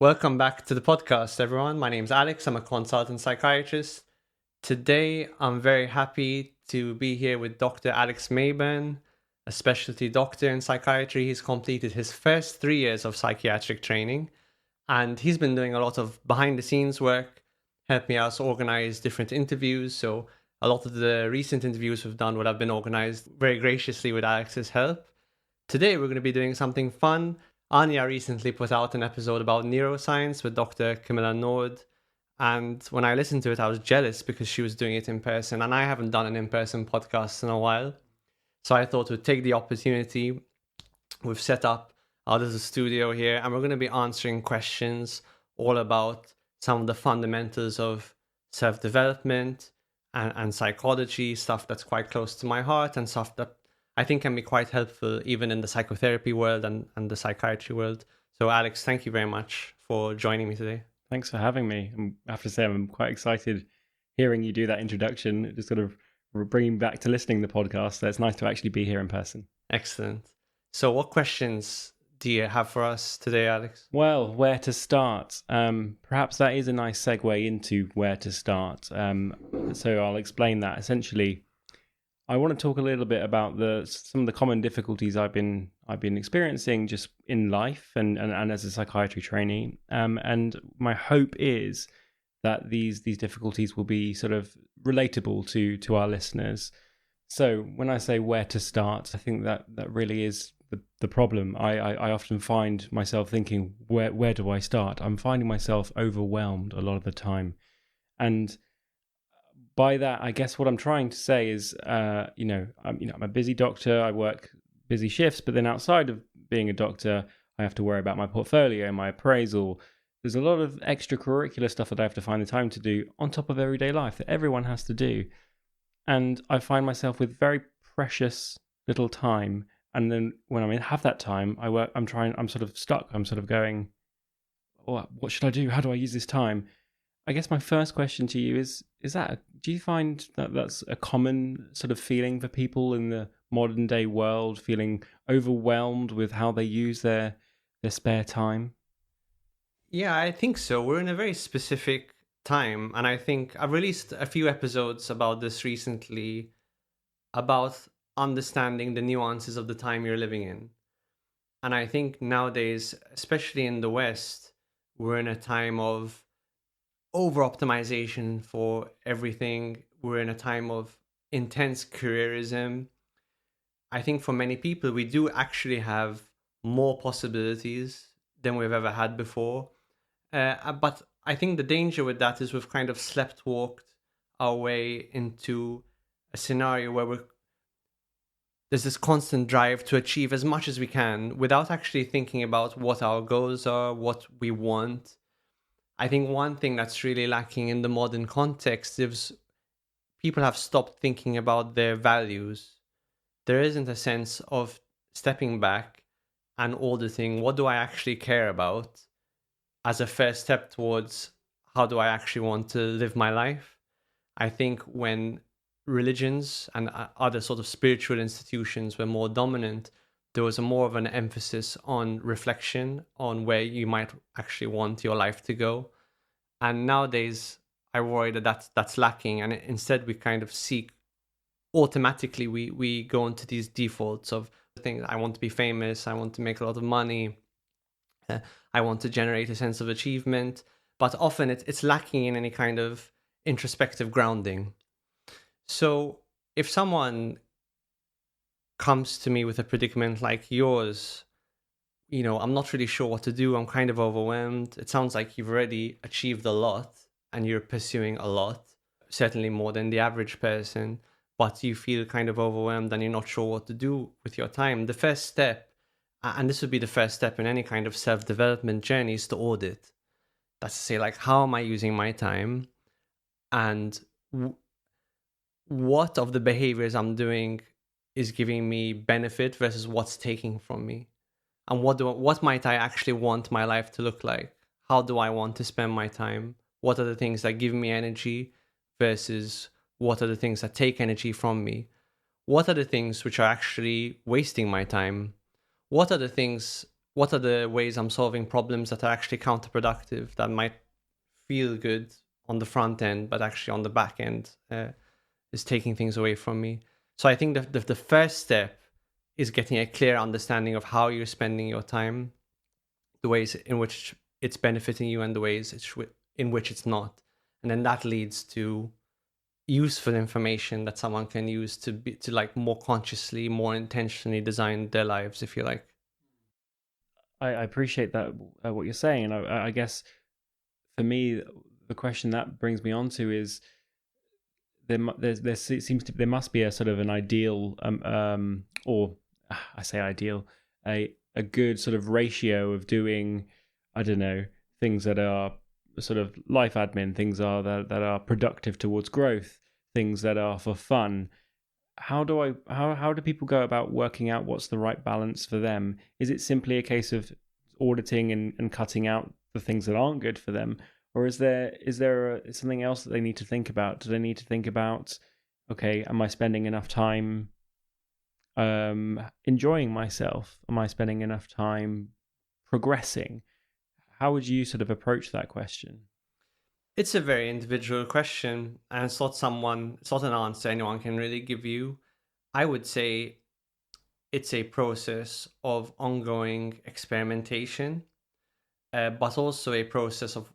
Welcome back to the podcast, everyone. My name's Alex. I'm a consultant psychiatrist. Today, I'm very happy to be here with Dr. Alex Meaburn, a specialty doctor in psychiatry. He's completed his first 3 years of psychiatric training, and he's been doing a lot of behind the scenes work, helping us organize different interviews. So, a lot of the recent interviews we've done would have been organized very graciously with Alex's help. Today, we're going to be doing something fun. Anya recently put out an episode about neuroscience with Dr. Camilla Nord. And when I listened to it, I was jealous because she was doing it in person. And I haven't done an in person podcast in a while. So I thought we'd take the opportunity. We've set up our little studio here, and we're going to be answering questions all about some of the fundamentals of self development and psychology, stuff that's quite close to my heart, and stuff that I think can be quite helpful even in the psychotherapy world and the psychiatry world. So, Alex, thank you very much for joining me today. Thanks for having me. I have to say, I'm quite excited hearing you do that introduction. It just sort of bringing me back to listening to the podcast. So it's nice to actually be here in person. Excellent. So, what questions do you have for us today, Alex? Well, where to start? Perhaps that is a nice segue into where to start. So I'll explain that. Essentially, I want to talk a little bit about some of the common difficulties I've been experiencing just in life and as a psychiatry trainee. And my hope is that these difficulties will be sort of relatable to our listeners. So when I say where to start, I think that really is the problem. I often find myself thinking, where do I start? I'm finding myself overwhelmed a lot of the time, and by that, I guess what I'm trying to say is, I'm a busy doctor. I work busy shifts, but then outside of being a doctor, I have to worry about my portfolio, my appraisal. There's a lot of extracurricular stuff that I have to find the time to do on top of everyday life that everyone has to do. And I find myself with very precious little time. And then when I have that time, I'm sort of stuck. I'm sort of going, what should I do? How do I use this time? I guess my first question to you is do you find that that's a common sort of feeling for people in the modern day world, feeling overwhelmed with how they use their spare time? Yeah, I think so. We're in a very specific time, and I think I've released a few episodes about this recently, about understanding the nuances of the time you're living in. And I think nowadays, especially in the West, we're in a time of over optimization for everything. We're in a time of intense careerism. I think for many people, we do actually have more possibilities than we've ever had before. But I think the danger with that is we've kind of slept walked our way into a scenario where there's this constant drive to achieve as much as we can without actually thinking about what our goals are, what we want. I think one thing that's really lacking in the modern context is people have stopped thinking about their values. There isn't a sense of stepping back and auditing what do I actually care about as a first step towards how do I actually want to live my life. I think when religions and other sort of spiritual institutions were more dominant, there was more of an emphasis on reflection on where you might actually want your life to go. And nowadays, I worry that that's lacking. And instead, we kind of seek automatically, we go into these defaults of things. I want to be famous. I want to make a lot of money. I want to generate a sense of achievement. But often it's lacking in any kind of introspective grounding. So if someone comes to me with a predicament like yours, I'm not really sure what to do. I'm kind of overwhelmed. It sounds like you've already achieved a lot and you're pursuing a lot, certainly more than the average person, but you feel kind of overwhelmed and you're not sure what to do with your time. The first step, and this would be the first step in any kind of self-development journey, is to audit. That's to say, like, how am I using my time? And what of the behaviors I'm doing is giving me benefit versus what's taking from me? And what might I actually want my life to look like? How do I want to spend my time? What are the things that give me energy versus what are the things that take energy from me? What are the things which are actually wasting my time? What are the things what are the ways I'm solving problems that are actually counterproductive, that might feel good on the front end, but actually on the back end is taking things away from me. So I think the first step is getting a clear understanding of how you're spending your time, the ways in which it's benefiting you and the ways in which it's not. And then that leads to useful information that someone can use to like more consciously, more intentionally design their lives, if you like. I appreciate that, what you're saying. And I guess for me, the question that brings me on to is there must be a sort of an ideal, or I say ideal, a good sort of ratio of doing, I don't know, things that are sort of life admin, things that are productive towards growth, things that are for fun. How do people go about working out what's the right balance for them? Is it simply a case of auditing and cutting out the things that aren't good for them? Or is there something else that they need to think about? Do they need to think about, okay, am I spending enough time enjoying myself? Am I spending enough time progressing? How would you sort of approach that question? It's a very individual question, and it's not an answer anyone can really give you. I would say it's a process of ongoing experimentation, but also a process of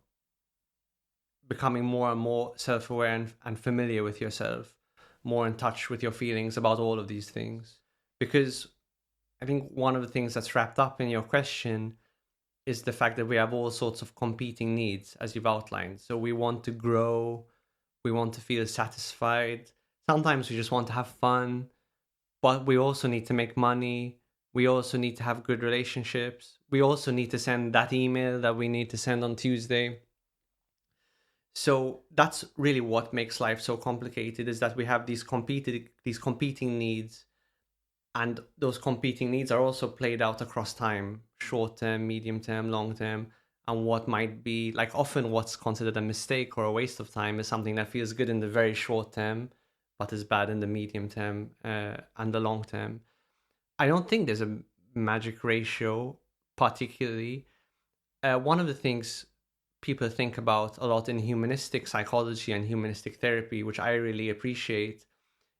becoming more and more self-aware and familiar with yourself, more in touch with your feelings about all of these things. Because I think one of the things that's wrapped up in your question is the fact that we have all sorts of competing needs, as you've outlined. So we want to grow, we want to feel satisfied. Sometimes we just want to have fun, but we also need to make money. We also need to have good relationships. We also need to send that email that we need to send on Tuesday. So that's really what makes life so complicated, is that we have these competing needs, and those competing needs are also played out across time, short term, medium term, long term. And what might be, like, often what's considered a mistake or a waste of time is something that feels good in the very short term but is bad in the medium term and the long term. I don't think there's a magic ratio particularly. One of the things people think about a lot in humanistic psychology and humanistic therapy, which I really appreciate,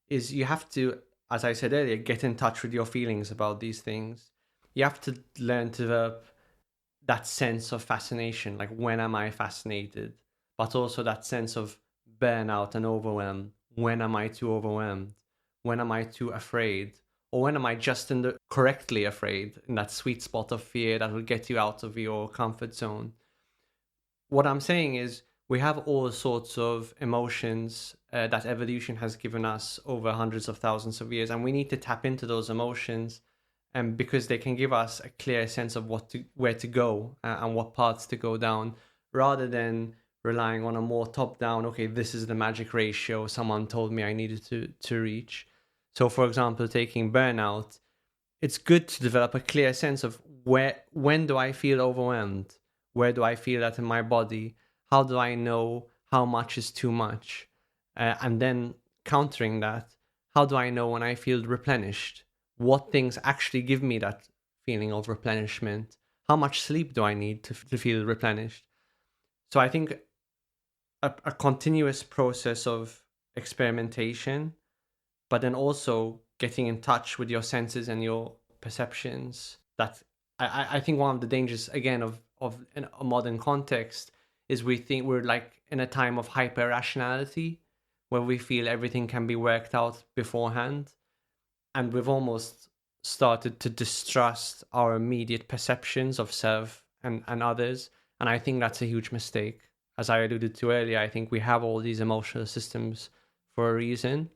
is you have to, as I said earlier, get in touch with your feelings about these things. You have to learn to develop that sense of fascination, like, when am I fascinated? But also that sense of burnout and overwhelm. When am I too overwhelmed? When am I too afraid? Or when am I just in the correctly afraid, in that sweet spot of fear that will get you out of your comfort zone? What I'm saying is we have all sorts of emotions that evolution has given us over hundreds of thousands of years, and we need to tap into those emotions, because they can give us a clear sense of where to go and what paths to go down, rather than relying on a more top-down, okay, this is the magic ratio someone told me I needed to reach. So, for example, taking burnout, it's good to develop a clear sense of when do I feel overwhelmed? Where do I feel that in my body? How do I know how much is too much? And then countering that, how do I know when I feel replenished? What things actually give me that feeling of replenishment? How much sleep do I need to feel replenished? So I think a continuous process of experimentation, but then also getting in touch with your senses and your perceptions. That I think one of the dangers, again, of in a modern context, is we think we're like in a time of hyper rationality, where we feel everything can be worked out beforehand, and we've almost started to distrust our immediate perceptions of self and others. And I think that's a huge mistake. As I alluded to earlier, I think we have all these emotional systems for a reason,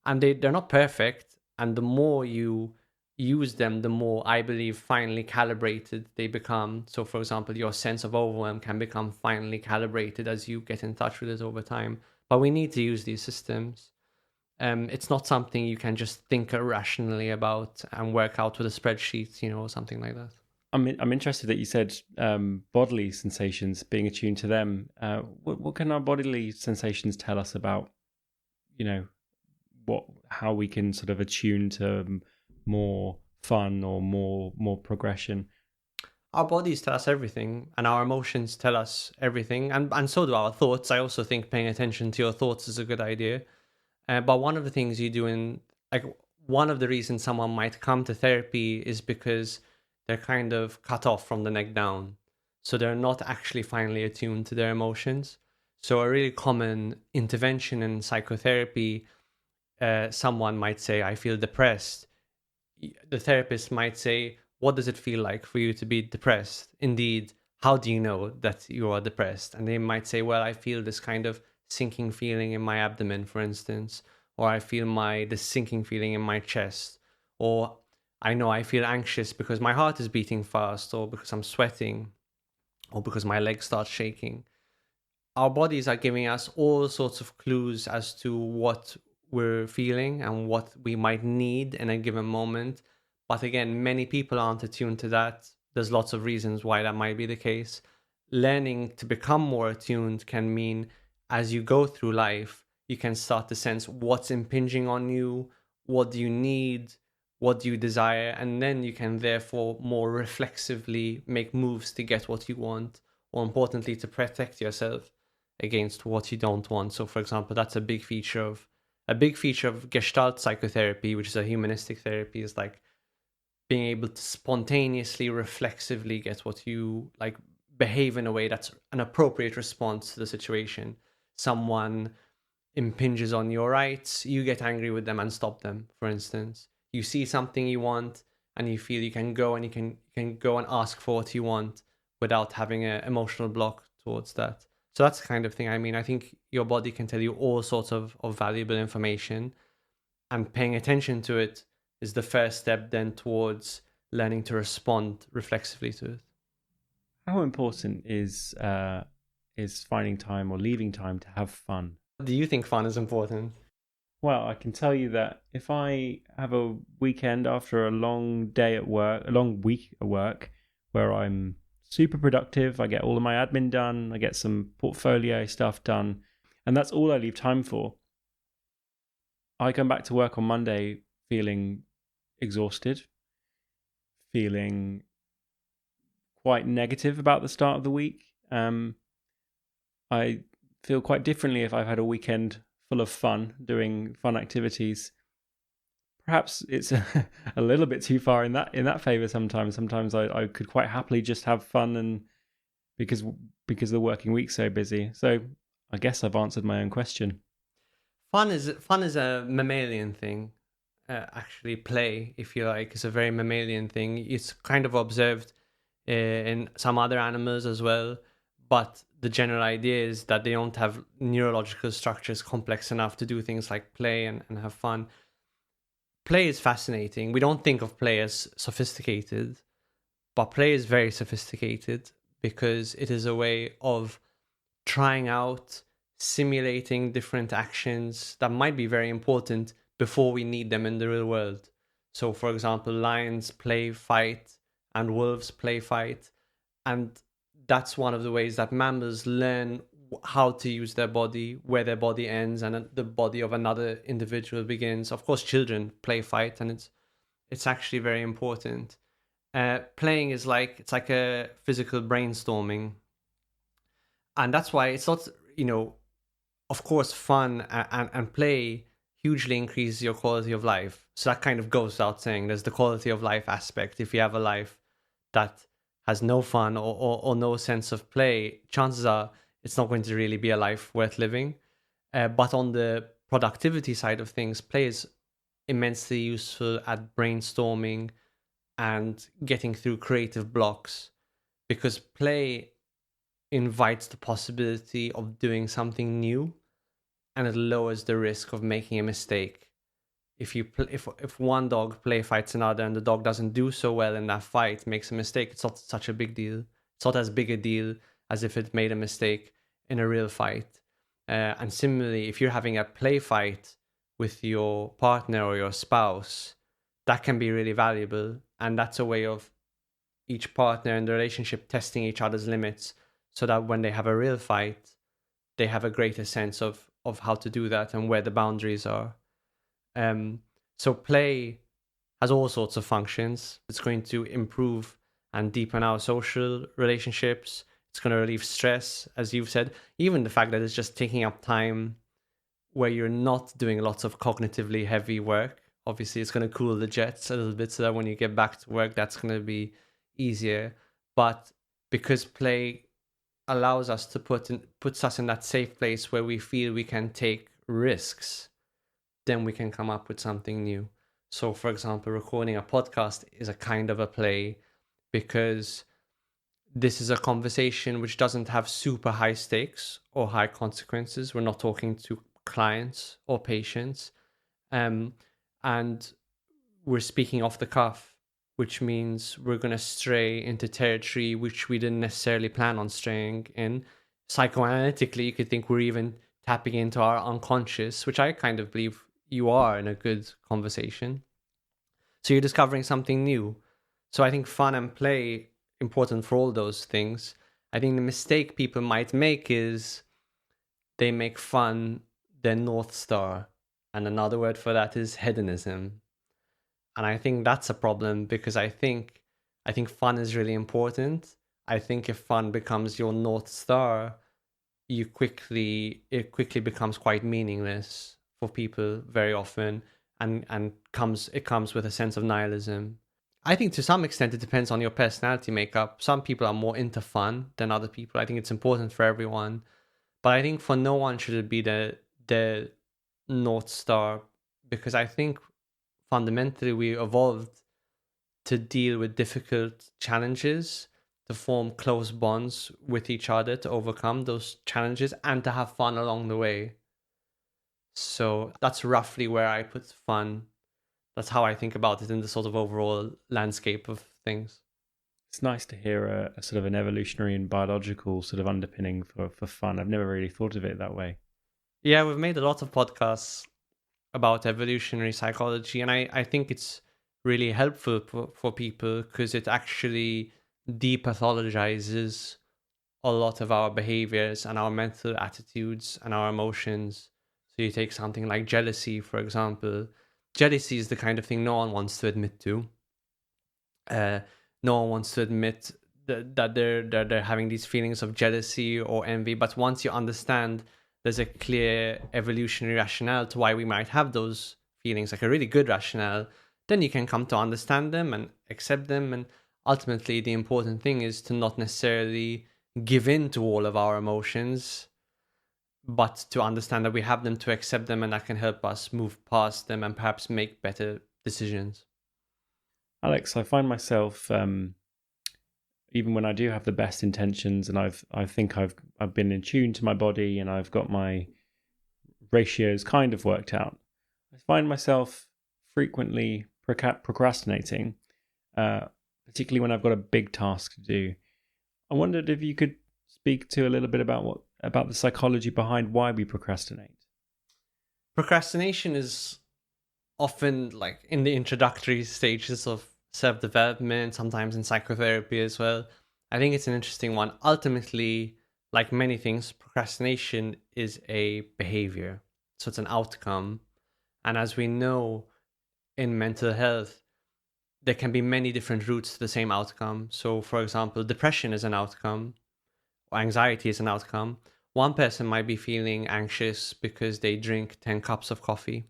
and they're not perfect. And the more you use them, the more, I believe, finely calibrated they become. So, for example, your sense of overwhelm can become finely calibrated as you get in touch with it over time. But we need to use these systems. It's not something you can just think irrationally about and work out with a spreadsheet, or something like that. I'm interested that you said bodily sensations, being attuned to them. What can our bodily sensations tell us about, how we can sort of attune to more fun or more progression? Our bodies tell us everything, and our emotions tell us everything, and so do our thoughts. I also think paying attention to your thoughts is a good idea. But one of the things you do like, one of the reasons someone might come to therapy is because they're kind of cut off from the neck down. So they're not actually finely attuned to their emotions. So a really common intervention in psychotherapy, someone might say, I feel depressed. The therapist might say, what does it feel like for you to be depressed? Indeed, how do you know that you are depressed? And they might say, well, I feel this kind of sinking feeling in my abdomen, for instance, or I feel this sinking feeling in my chest, or I know I feel anxious because my heart is beating fast, or because I'm sweating, or because my legs start shaking. Our bodies are giving us all sorts of clues as to what we're feeling and what we might need in a given moment. But again, many people aren't attuned to that. There's lots of reasons why that might be the case. Learning to become more attuned can mean as you go through life, you can start to sense what's impinging on you, what do you need, what do you desire, and then you can therefore more reflexively make moves to get what you want, or importantly, to protect yourself against what you don't want. So, for example, that's a big feature of Gestalt psychotherapy, which is a humanistic therapy, is like being able to spontaneously, reflexively get what you like, behave in a way that's an appropriate response to the situation. Someone impinges on your rights, you get angry with them and stop them, for instance. You see something you want and you feel you can go and you can go and ask for what you want without having an emotional block towards that. So that's the kind of thing I mean. I think your body can tell you all sorts of valuable information, and paying attention to it is the first step then towards learning to respond reflexively to it. How important is finding time or leaving time to have fun? Do you think fun is important? Well, I can tell you that if I have a weekend after a long day at work, a long week at work, where I'm super productive, I get all of my admin done, I get some portfolio stuff done, and that's all I leave time for. I come back to work on Monday feeling exhausted, feeling quite negative about the start of the week. I feel quite differently if I've had a weekend full of fun, doing fun activities. Perhaps it's a little bit too far in that favor sometimes. Sometimes I could quite happily just have fun, and because the working week's so busy. So I guess I've answered my own question. Fun is a mammalian thing. Actually, play, if you like, is a very mammalian thing. It's kind of observed in some other animals as well, but the general idea is that they don't have neurological structures complex enough to do things like play and have fun. Play is fascinating. We don't think of play as sophisticated, but play is very sophisticated because it is a way of trying out, simulating different actions that might be very important before we need them in the real world. So, for example, lions play fight and wolves play fight. And that's one of the ways that mammals learn how to use their body, where their body ends and the body of another individual begins. Of course, children play fight, and it's actually very important. Playing is it's like a physical brainstorming, and that's why it's not, of course, fun and play hugely increases your quality of life. So that kind of goes without saying. There's the quality of life aspect. If you have a life that has no fun or no sense of play, chances are it's not going to really be a life worth living. But on the productivity side of things, play is immensely useful at brainstorming and getting through creative blocks, because play invites the possibility of doing something new, and it lowers the risk of making a mistake. If one dog play fights another and the dog doesn't do so well in that fight, makes a mistake, it's not such a big deal. It's not as big a deal as if it made a mistake in a real fight. And similarly, if you're having a play fight with your partner or your spouse, that can be really valuable. And that's a way of each partner in the relationship testing each other's limits, so that when they have a real fight, they have a greater sense of how to do that and where the boundaries are. So play has all sorts of functions. It's going to improve and deepen our social relationships. It's going to relieve stress, as you've said. Even the fact that it's just taking up time where you're not doing lots of cognitively heavy work. Obviously, it's going to cool the jets a little bit so that when you get back to work, that's going to be easier. But because play allows us to puts us in that safe place where we feel we can take risks, then we can come up with something new. So, for example, recording a podcast is a kind of a play because this is a conversation which doesn't have super high stakes or high consequences. We're not talking to clients or patients. And we're speaking off the cuff, which means we're going to stray into territory which we didn't necessarily plan on straying in. Psychoanalytically, you could think we're even tapping into our unconscious, which I kind of believe you are in a good conversation. So you're discovering something new. So I think fun and play, important for all those things. I think the mistake people might make is they make fun their North Star. And another word for that is hedonism. And I think that's a problem because I think fun is really important. I think if fun becomes your North Star, it quickly becomes quite meaningless for people very often, and it comes with a sense of nihilism. I think to some extent it depends on your personality makeup. Some people are more into fun than other people. I think it's important for everyone, but I think for no one should it be the North Star, because I think fundamentally we evolved to deal with difficult challenges, to form close bonds with each other, to overcome those challenges, and to have fun along the way. So that's roughly where I put fun. That's how I think about it in the sort of overall landscape of things. It's nice to hear a sort of an evolutionary and biological sort of underpinning for fun. I've never really thought of it that way. Yeah, we've made a lot of podcasts about evolutionary psychology, and I think it's really helpful for people because it actually depathologizes a lot of our behaviors and our mental attitudes and our emotions. So you take something like jealousy, for example. Jealousy is the kind of thing no one wants to admit to. No one wants to admit that they're having these feelings of jealousy or envy. But once you understand there's a clear evolutionary rationale to why we might have those feelings, like a really good rationale, then you can come to understand them and accept them. And ultimately, the important thing is to not necessarily give in to all of our emotions, but to understand that we have them, to accept them, and that can help us move past them and perhaps make better decisions. Alex, I find myself, even when I do have the best intentions, and I think I've been in tune to my body and I've got my ratios kind of worked out, I find myself frequently procrastinating, particularly when I've got a big task to do. I wondered if you could speak to a little bit about the psychology behind why we procrastinate. Procrastination is often like in the introductory stages of self-development, sometimes in psychotherapy as well. I think it's an interesting one. Ultimately, like many things, procrastination is a behavior. So it's an outcome. And as we know in mental health, there can be many different routes to the same outcome. So, for example, depression is an outcome, or anxiety is an outcome. One person might be feeling anxious because they drink 10 cups of coffee.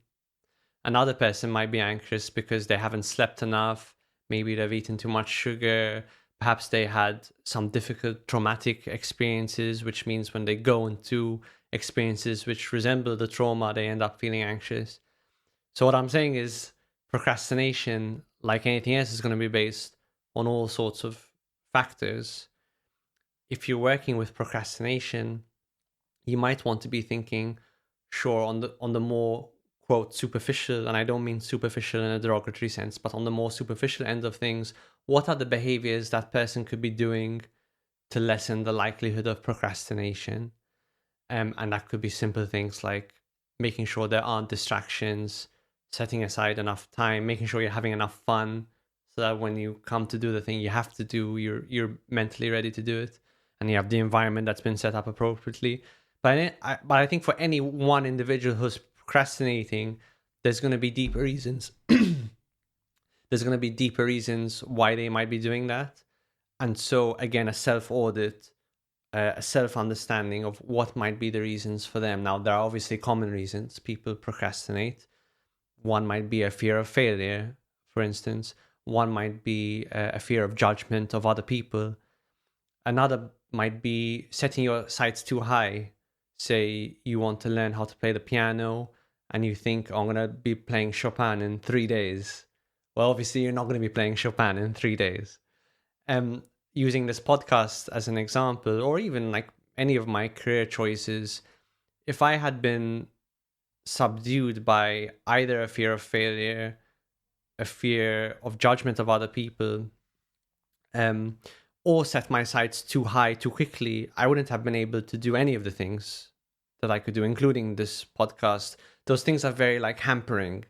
Another person might be anxious because they haven't slept enough. Maybe they've eaten too much sugar. Perhaps they had some difficult traumatic experiences, which means when they go into experiences which resemble the trauma, they end up feeling anxious. So what I'm saying is procrastination, like anything else, is going to be based on all sorts of factors. If you're working with procrastination, you might want to be thinking, sure, on the more, quote, superficial, and I don't mean superficial in a derogatory sense, but on the more superficial end of things, what are the behaviors that person could be doing to lessen the likelihood of procrastination? And that could be simple things like making sure there aren't distractions, setting aside enough time, making sure you're having enough fun, so that when you come to do the thing you have to do, you're mentally ready to do it, and you have the environment that's been set up appropriately. But I think for any one individual who's procrastinating, there's going to be deeper reasons. There's going to be deeper reasons why they might be doing that. And so, again, a self audit, a self understanding of what might be the reasons for them. Now, there are obviously common reasons people procrastinate. One might be a fear of failure, for instance. One might be a fear of judgment of other people. Another might be setting your sights too high. Say you want to learn how to play the piano and you think, oh, I'm going to be playing Chopin in 3 days. Well, obviously, you're not going to be playing Chopin in 3 days. Using this podcast as an example, or even like any of my career choices, if I had been subdued by either a fear of failure, a fear of judgment of other people, or set my sights too high too quickly, I wouldn't have been able to do any of the things that I could do, including this podcast. Those things are very like hampering,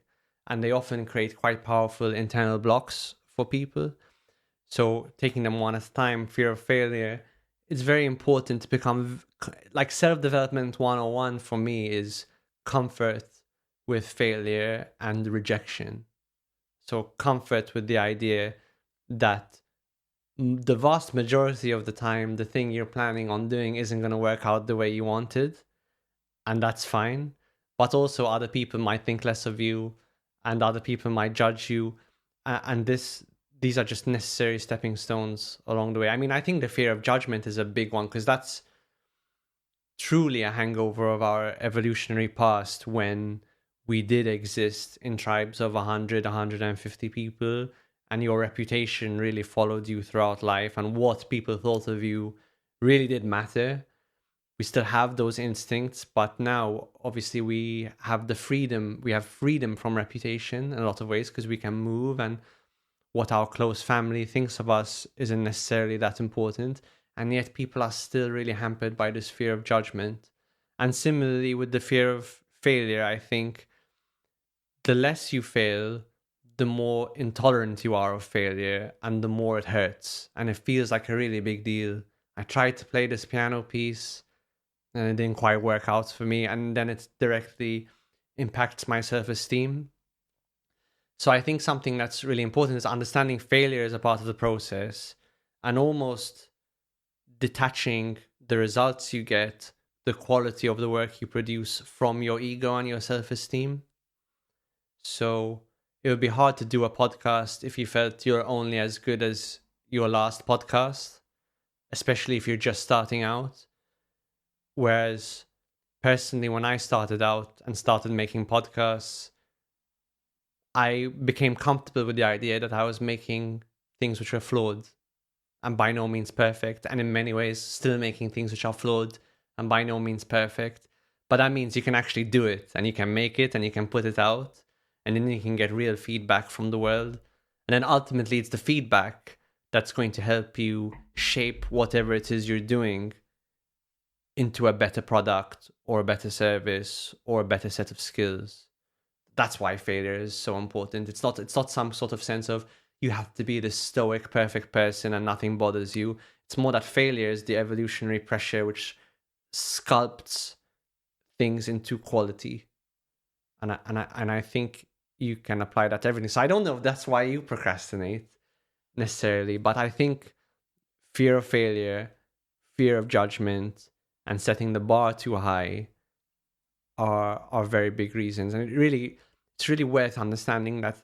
and they often create quite powerful internal blocks for people. So taking them one at a time, fear of failure, it's very important to become like self-development 101 for me is comfort with failure and rejection. So comfort with the idea that the vast majority of the time, the thing you're planning on doing isn't going to work out the way you wanted, and that's fine. But also other people might think less of you, and other people might judge you, and these are just necessary stepping stones along the way. I mean, I think the fear of judgment is a big one because that's truly a hangover of our evolutionary past when we did exist in tribes of 100, 150 people, and your reputation really followed you throughout life, and what people thought of you really did matter. We still have those instincts, but now obviously we have freedom from reputation in a lot of ways because we can move, and what our close family thinks of us isn't necessarily that important, and yet people are still really hampered by this fear of judgment. And similarly with the fear of failure, I think the less you fail, the more intolerant you are of failure, and the more it hurts, and it feels like a really big deal. I tried to play this piano piece and it didn't quite work out for me, and then it directly impacts my self-esteem. So I think something that's really important is understanding failure as a part of the process and almost detaching the results you get, the quality of the work you produce from your ego and your self-esteem. So it would be hard to do a podcast if you felt you're only as good as your last podcast, especially if you're just starting out. Whereas personally, when I started out and started making podcasts, I became comfortable with the idea that I was making things which were flawed and by no means perfect, and in many ways still making things which are flawed and by no means perfect. But that means you can actually do it, and you can make it, and you can put it out, and then you can get real feedback from the world. And then ultimately it's the feedback that's going to help you shape whatever it is you're doing into a better product or a better service or a better set of skills. That's why failure is so important. It's not some sort of sense of you have to be this stoic, perfect person and nothing bothers you. It's more that failure is the evolutionary pressure which sculpts things into quality. And I think you can apply that to everything. So I don't know if that's why you procrastinate necessarily, but I think fear of failure, fear of judgment, and setting the bar too high are very big reasons. And it's really worth understanding that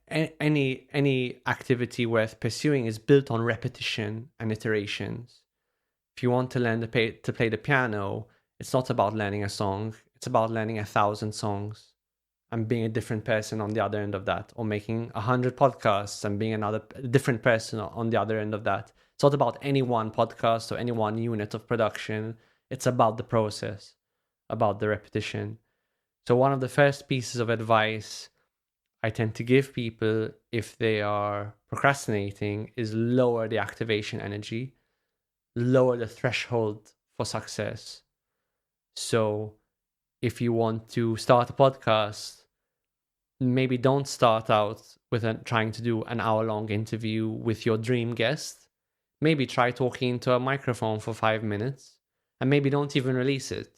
any activity worth pursuing is built on repetition and iterations. If you want to learn to play the piano, it's not about learning a song. It's about learning 1,000 songs and being a different person on the other end of that, or making 100 podcasts and being a different person on the other end of that. It's not about any one podcast or any one unit of production. It's about the process, about the repetition. So one of the first pieces of advice I tend to give people if they are procrastinating is lower the activation energy, lower the threshold for success. So if you want to start a podcast, maybe don't start out with trying to do an hour-long interview with your dream guest. Maybe try talking into a microphone for 5 minutes, and maybe don't even release it.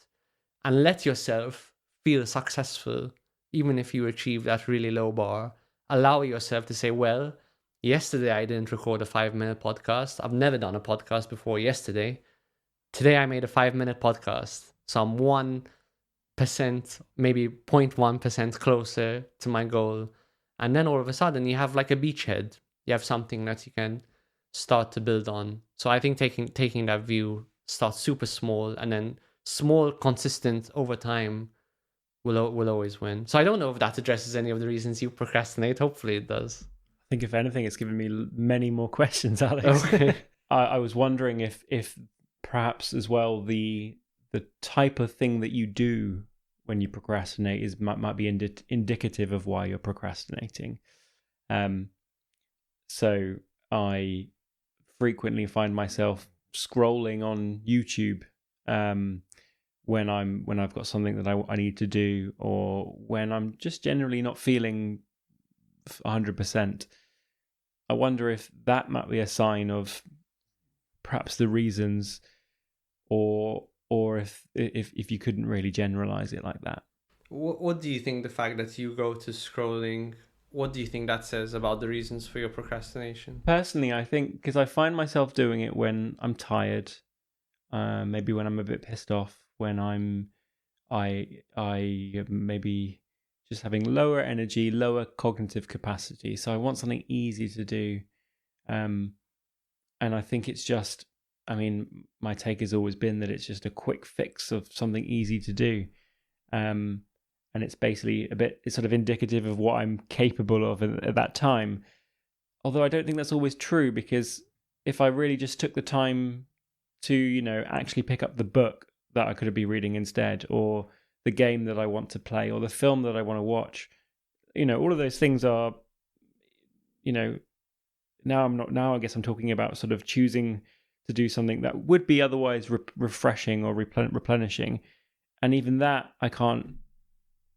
And let yourself feel successful, even if you achieve that really low bar. Allow yourself to say, well, Yesterday, I didn't record a 5 minute podcast. I've never done a podcast before yesterday. Today, I made a 5 minute podcast. So I'm 1%, maybe 0.1% closer to my goal. And then all of a sudden, you have like a beachhead. You have something that you can start to build on. So I think taking that view, start super small, and then small, consistent over time will always win. So I don't know if that addresses any of the reasons you procrastinate. Hopefully it does. I think if anything, it's given me many more questions, Alex. Okay. I was wondering if perhaps as well the type of thing that you do when you procrastinate might be indicative of why you're procrastinating. So I frequently find myself scrolling on YouTube when I've got something that I need to do, or when I'm just generally not feeling 100%. I wonder if that might be a sign of perhaps the reasons, or if you couldn't really generalize it like that. What do you think the fact that you go to scrolling, what do you think that says about the reasons for your procrastination? Personally, I think because I find myself doing it when I'm tired, maybe when I'm a bit pissed off, when I maybe just having lower energy, lower cognitive capacity. So I want something easy to do. And I think it's just, I mean, my take has always been that it's just a quick fix of something easy to do. And it's basically it's sort of indicative of what I'm capable of at that time. Although I don't think that's always true, because if I really just took the time to, actually pick up the book that I could be reading instead, or the game that I want to play, or the film that I want to watch, all of those things are, now I guess I'm talking about sort of choosing to do something that would be otherwise refreshing or replenishing. And even that, I can't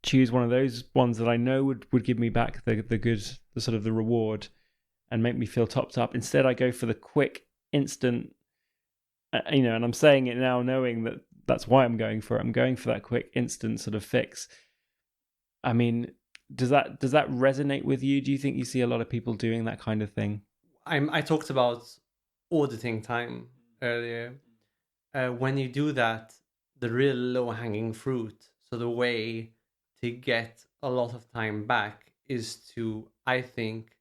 choose one of those ones that I know would give me back the good, the sort of the reward and make me feel topped up. Instead, I go for the quick, instant, and I'm saying it now knowing that that's why I'm going for it. I'm going for that quick, instant sort of fix. I mean, does that resonate with you? Do you think you see a lot of people doing that kind of thing? I talked about auditing time earlier. When you do that, the real low-hanging fruit, so the way to get a lot of time back, is to, I think,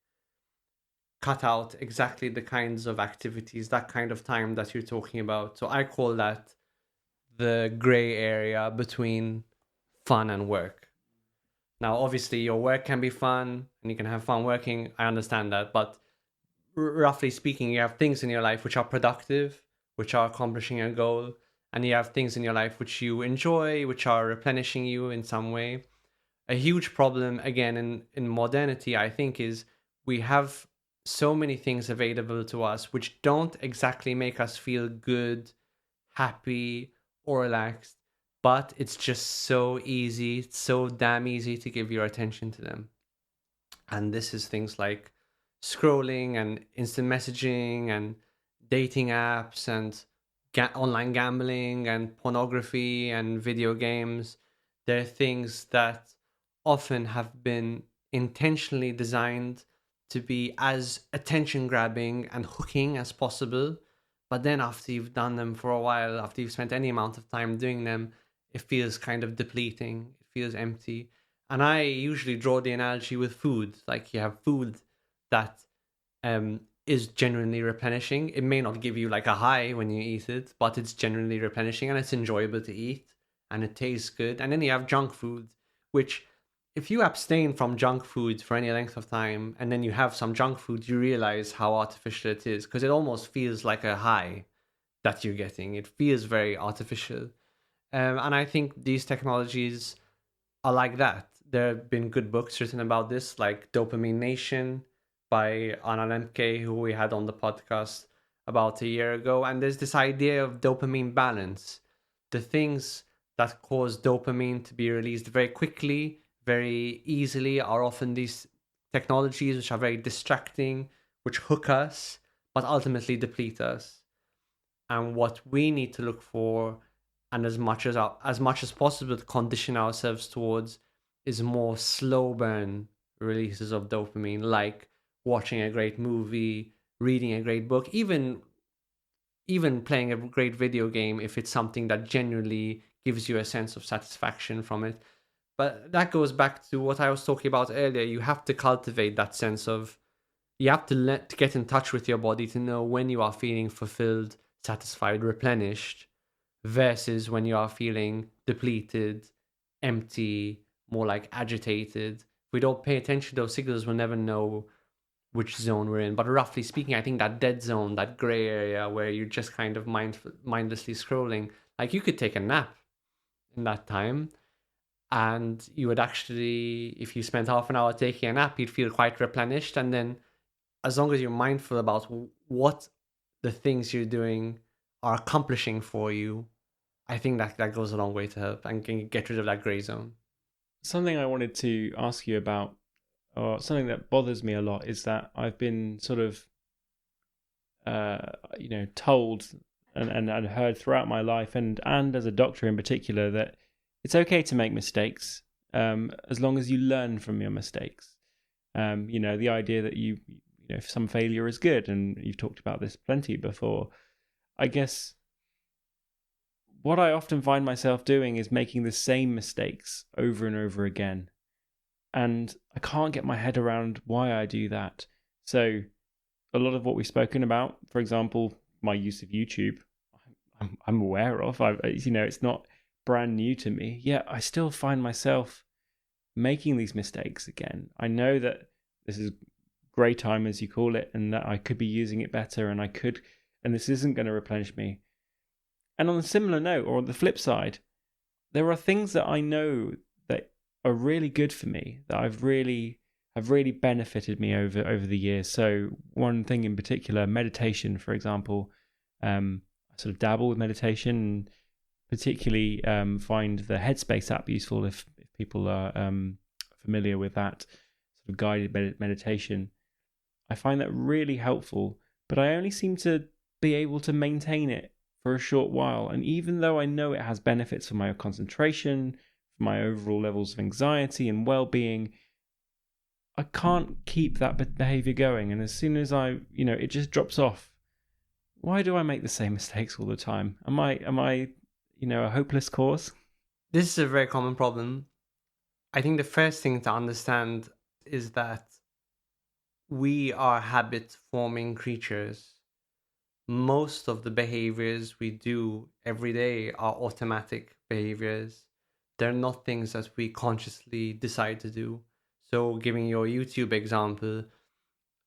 cut out exactly the kinds of activities, that kind of time that you're talking about. So I call that the gray area between fun and work. Now, obviously, your work can be fun and you can have fun working. I understand that. But roughly speaking, you have things in your life which are productive, which are accomplishing a goal. And you have things in your life which you enjoy, which are replenishing you in some way. A huge problem, again, in modernity, I think, is we have so many things available to us which don't exactly make us feel good, happy, or relaxed, but it's just so easy, so damn easy to give your attention to them. And this is things like scrolling and instant messaging and dating apps and online gambling and pornography and video games. They're things that often have been intentionally designed to be as attention grabbing and hooking as possible. But then after you've done them for a while, after you've spent any amount of time doing them, it feels kind of depleting. It feels empty. And I usually draw the analogy with food. Like, you have food that is genuinely replenishing. It may not give you like a high when you eat it, but it's genuinely replenishing and it's enjoyable to eat and it tastes good. And then you have junk food, which, if you abstain from junk food for any length of time and then you have some junk food, you realize how artificial it is, because it almost feels like a high that you're getting. It feels very artificial. And I think these technologies are like that. There have been good books written about this, like Procrastination by Anna Lemke, who we had on the podcast about a year ago. And there's this idea of dopamine balance. The things that cause dopamine to be released very quickly, very easily, are often these technologies which are very distracting, which hook us, but ultimately deplete us. And what we need to look for, and as much as possible to condition ourselves towards, is more slow burn releases of dopamine, like watching a great movie, reading a great book, even playing a great video game if it's something that genuinely gives you a sense of satisfaction from it. But that goes back to what I was talking about earlier. You have to cultivate that sense of, you have to get in touch with your body to know when you are feeling fulfilled, satisfied, replenished, versus when you are feeling depleted, empty, more like agitated. If we don't pay attention to those signals, we'll never know which zone we're in. But roughly speaking, I think that dead zone, that gray area where you're just kind of mindlessly scrolling, like you could take a nap in that time, and you would actually, if you spent half an hour taking a nap, you'd feel quite replenished. And then as long as you're mindful about what the things you're doing are accomplishing for you, I think that goes a long way to help and can get rid of that gray zone. Something I wanted to ask you about, or something that bothers me a lot, is that I've been sort of, told and heard throughout my life, and as a doctor in particular, that it's okay to make mistakes, as long as you learn from your mistakes. The idea that if some failure is good, and you've talked about this plenty before. I guess what I often find myself doing is making the same mistakes over and over again. And I can't get my head around why I do that. So a lot of what we've spoken about, for example, my use of YouTube, I'm aware of. It's not brand new to me. Yet I still find myself making these mistakes again. I know that this is grey time, as you call it, and that I could be using it better, and this isn't going to replenish me. And on a similar note, or on the flip side, there are things that I know that are really good for me, that have really benefited me over the years. So one thing in particular, meditation, for example. I sort of dabble with meditation, and particularly find the Headspace app useful if people are familiar with that sort of guided meditation. I find that really helpful, but I only seem to be able to maintain it for a short while. And even though I know it has benefits for my concentration, for my overall levels of anxiety and well-being, I can't keep that behavior going. And as soon as it just drops off. Why do I make the same mistakes all the time? Am I a hopeless cause? This is a very common problem. I think the first thing to understand is that we are habit-forming creatures. Most of the behaviors we do every day are automatic behaviors. They're not things that we consciously decide to do. So giving your YouTube example,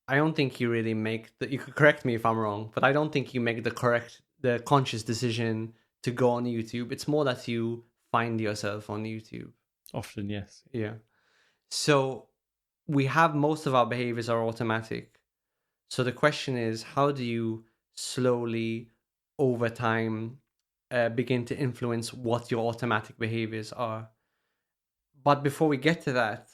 I don't think you really you could correct me if I'm wrong, but I don't think you make the conscious decision to go on YouTube. It's more that you find yourself on YouTube. Often, yes. Yeah. So we have, most of our behaviors are automatic. So the question is, how do you slowly, over time, begin to influence what your automatic behaviors are? But before we get to that,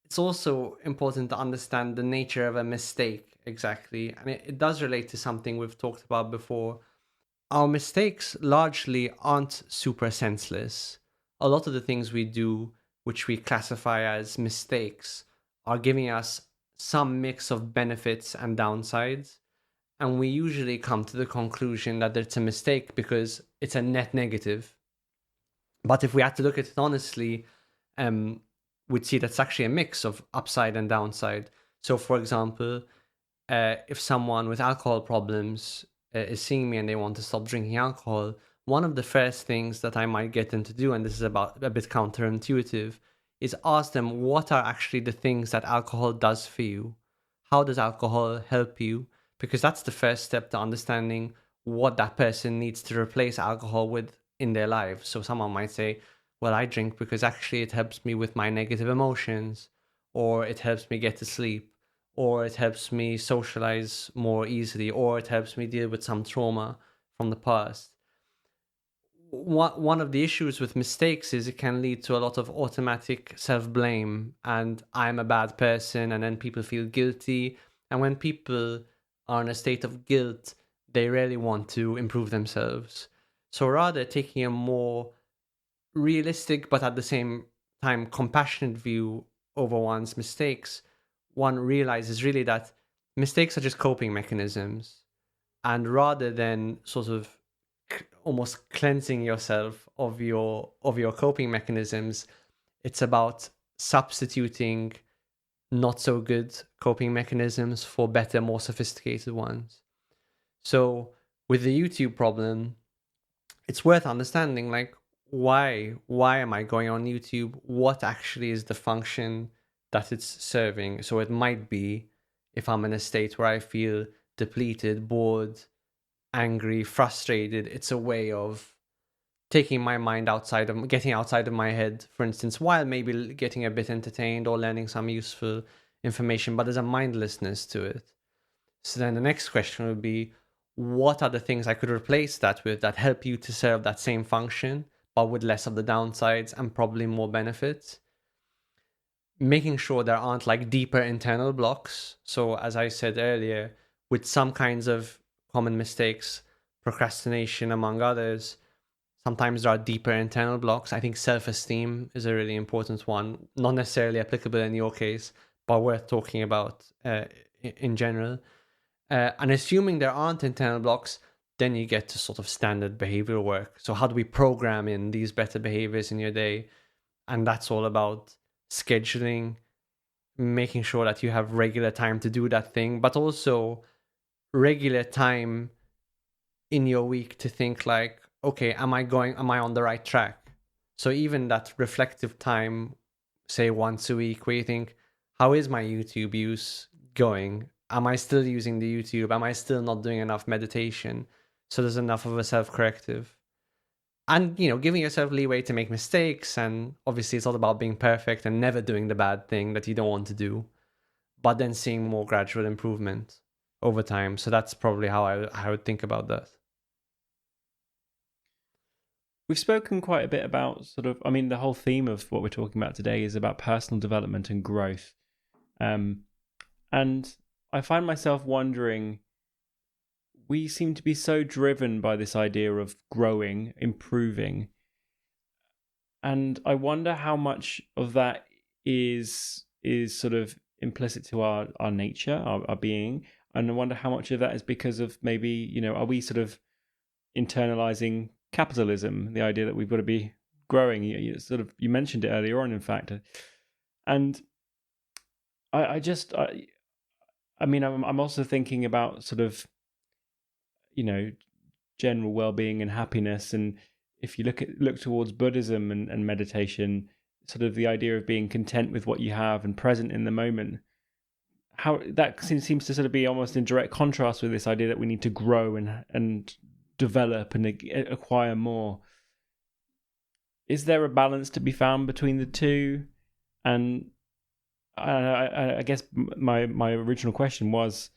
it's also important to understand the nature of a mistake exactly. And it does relate to something we've talked about before. Our mistakes largely aren't super senseless. A lot of the things we do, which we classify as mistakes, are giving us some mix of benefits and downsides. And we usually come to the conclusion that it's a mistake because it's a net negative. But if we had to look at it honestly, we'd see that's actually a mix of upside and downside. So, for example, if someone with alcohol problems is seeing me and they want to stop drinking alcohol, one of the first things that I might get them to do, and this is about a bit counterintuitive, is ask them what are actually the things that alcohol does for you. How does alcohol help you? Because that's the first step to understanding what that person needs to replace alcohol with in their lives. So someone might say, well, I drink because actually it helps me with my negative emotions, or it helps me get to sleep, or it helps me socialize more easily, or it helps me deal with some trauma from the past. One of the issues with mistakes is it can lead to a lot of automatic self-blame, and I'm a bad person, and then people feel guilty. And when people are in a state of guilt, they really want to improve themselves. So rather taking a more realistic but at the same time compassionate view over one's mistakes, one realizes really that mistakes are just coping mechanisms. And rather than sort of almost cleansing yourself of your coping mechanisms, it's about substituting not so good coping mechanisms for better, more sophisticated ones. So with the YouTube problem, it's worth understanding, like, why am I going on YouTube? What actually is the function that it's serving? So it might be, if I'm in a state where I feel depleted, bored, angry, frustrated, it's a way of taking my mind outside of, getting outside of my head, for instance, while maybe getting a bit entertained or learning some useful information, but there's a mindlessness to it. So then the next question would be, what are the things I could replace that with that help you to serve that same function, but with less of the downsides and probably more benefits? Making sure there aren't like deeper internal blocks. So as I said earlier, with some kinds of common mistakes, procrastination among others, sometimes there are deeper internal blocks. I think self-esteem is a really important one, not necessarily applicable in your case, but worth talking about in general. And assuming there aren't internal blocks, then you get to sort of standard behavioral work. So how do we program in these better behaviors in your day? And that's all about scheduling, making sure that you have regular time to do that thing, but also regular time in your week to think like, okay, am I on the right track? So even that reflective time, say once a week, where you think, how is my YouTube use going? Am I still using the YouTube? Am I still not doing enough meditation? So there's enough of a self-corrective. And, giving yourself leeway to make mistakes. And obviously it's all about being perfect and never doing the bad thing that you don't want to do, but then seeing more gradual improvement over time. So that's probably how I would think about that. We've spoken quite a bit about the whole theme of what we're talking about today is about personal development and growth. And I find myself wondering, we seem to be so driven by this idea of growing, improving. And I wonder how much of that is sort of implicit to our nature, our being. And I wonder how much of that is because of maybe, are we sort of internalizing capitalism, the idea that we've got to be growing? You mentioned it earlier on, in fact. And I'm also thinking about sort of, general well-being and happiness. And if you look towards Buddhism and meditation, sort of the idea of being content with what you have and present in the moment, how that seems to sort of be almost in direct contrast with this idea that we need to grow and develop and acquire more. Is there a balance to be found between the two? And I guess my original question was,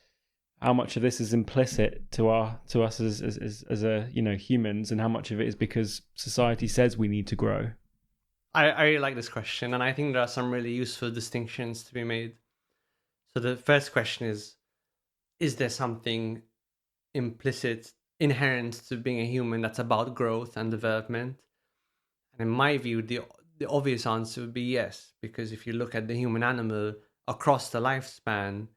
how much of this is implicit to us as humans, and how much of it is because society says we need to grow? I really like this question, and I think there are some really useful distinctions to be made. So the first question is there something implicit, inherent to being a human that's about growth and development? And in my view, the obvious answer would be yes, because if you look at the human animal across the lifespan,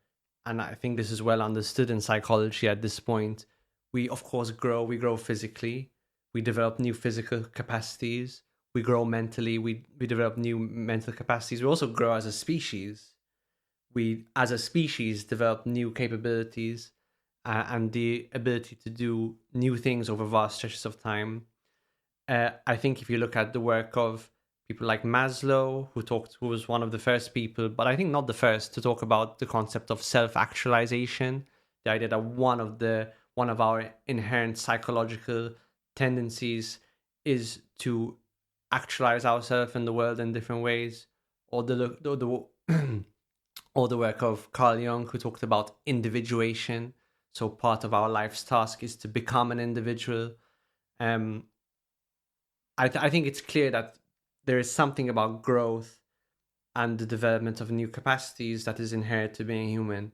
and I think this is well understood in psychology at this point, we of course grow. We grow physically, we develop new physical capacities, we grow mentally, we develop new mental capacities. We also grow as a species. We, as a species, develop new capabilities and the ability to do new things over vast stretches of time. I think if you look at the work of people like Maslow, who was one of the first people, but I think not the first, to talk about the concept of self-actualization, the idea that one of our inherent psychological tendencies is to actualize ourselves in the world in different ways, or the or the work of Carl Jung, who talked about individuation. So part of our life's task is to become an individual. I think it's clear that there is something about growth and the development of new capacities that is inherent to being human.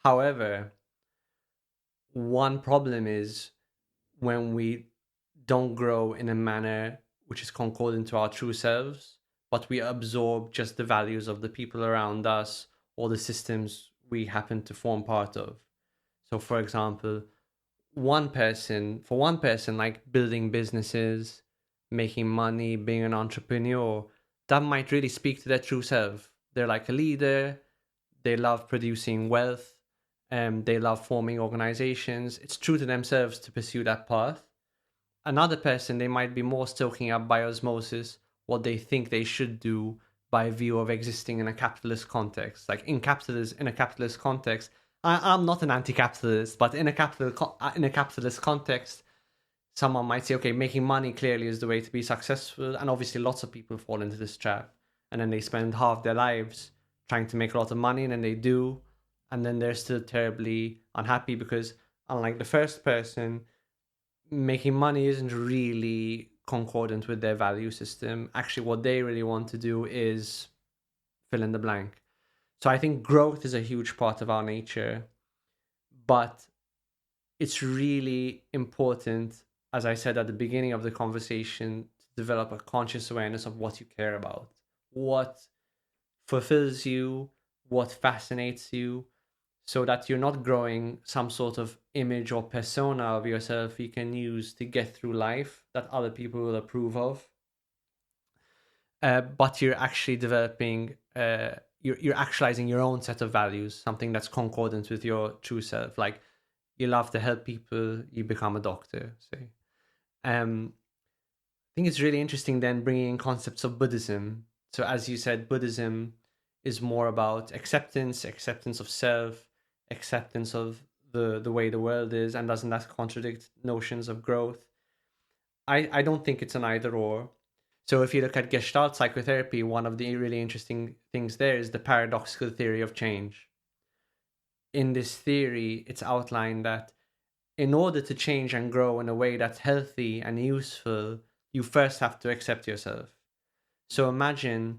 However, one problem is when we don't grow in a manner which is concordant to our true selves, but we absorb just the values of the people around us or the systems we happen to form part of. So, for example, for one person, like building businesses, making money, being an entrepreneur, that might really speak to their true self. They're like a leader, they love producing wealth, they love forming organizations. It's true to themselves to pursue that path. Another person, they might be more soaking up by osmosis what they think they should do by view of existing in a capitalist context. Like in a capitalist context, I'm not an anti-capitalist, but in a capitalist context, someone might say, okay, making money clearly is the way to be successful, and obviously lots of people fall into this trap, and then they spend half their lives trying to make a lot of money, and then they do, and then they're still terribly unhappy because, unlike the first person, making money isn't really concordant with their value system. Actually, what they really want to do is fill in the blank. So I think growth is a huge part of our nature, but it's really important, as I said at the beginning of the conversation, to develop a conscious awareness of what you care about, what fulfills you, what fascinates you, so that you're not growing some sort of image or persona of yourself you can use to get through life that other people will approve of. But you're actually developing, you're actualizing your own set of values, something that's concordant with your true self. Like, you love to help people, you become a doctor, say. I think it's really interesting then bringing in concepts of Buddhism. So, as you said, Buddhism is more about acceptance of self, acceptance of the way the world is, and doesn't that contradict notions of growth? I don't think it's an either or. So if you look at Gestalt psychotherapy, one of the really interesting things there is the paradoxical theory of change. In this theory, it's outlined that in order to change and grow in a way that's healthy and useful, you first have to accept yourself. So imagine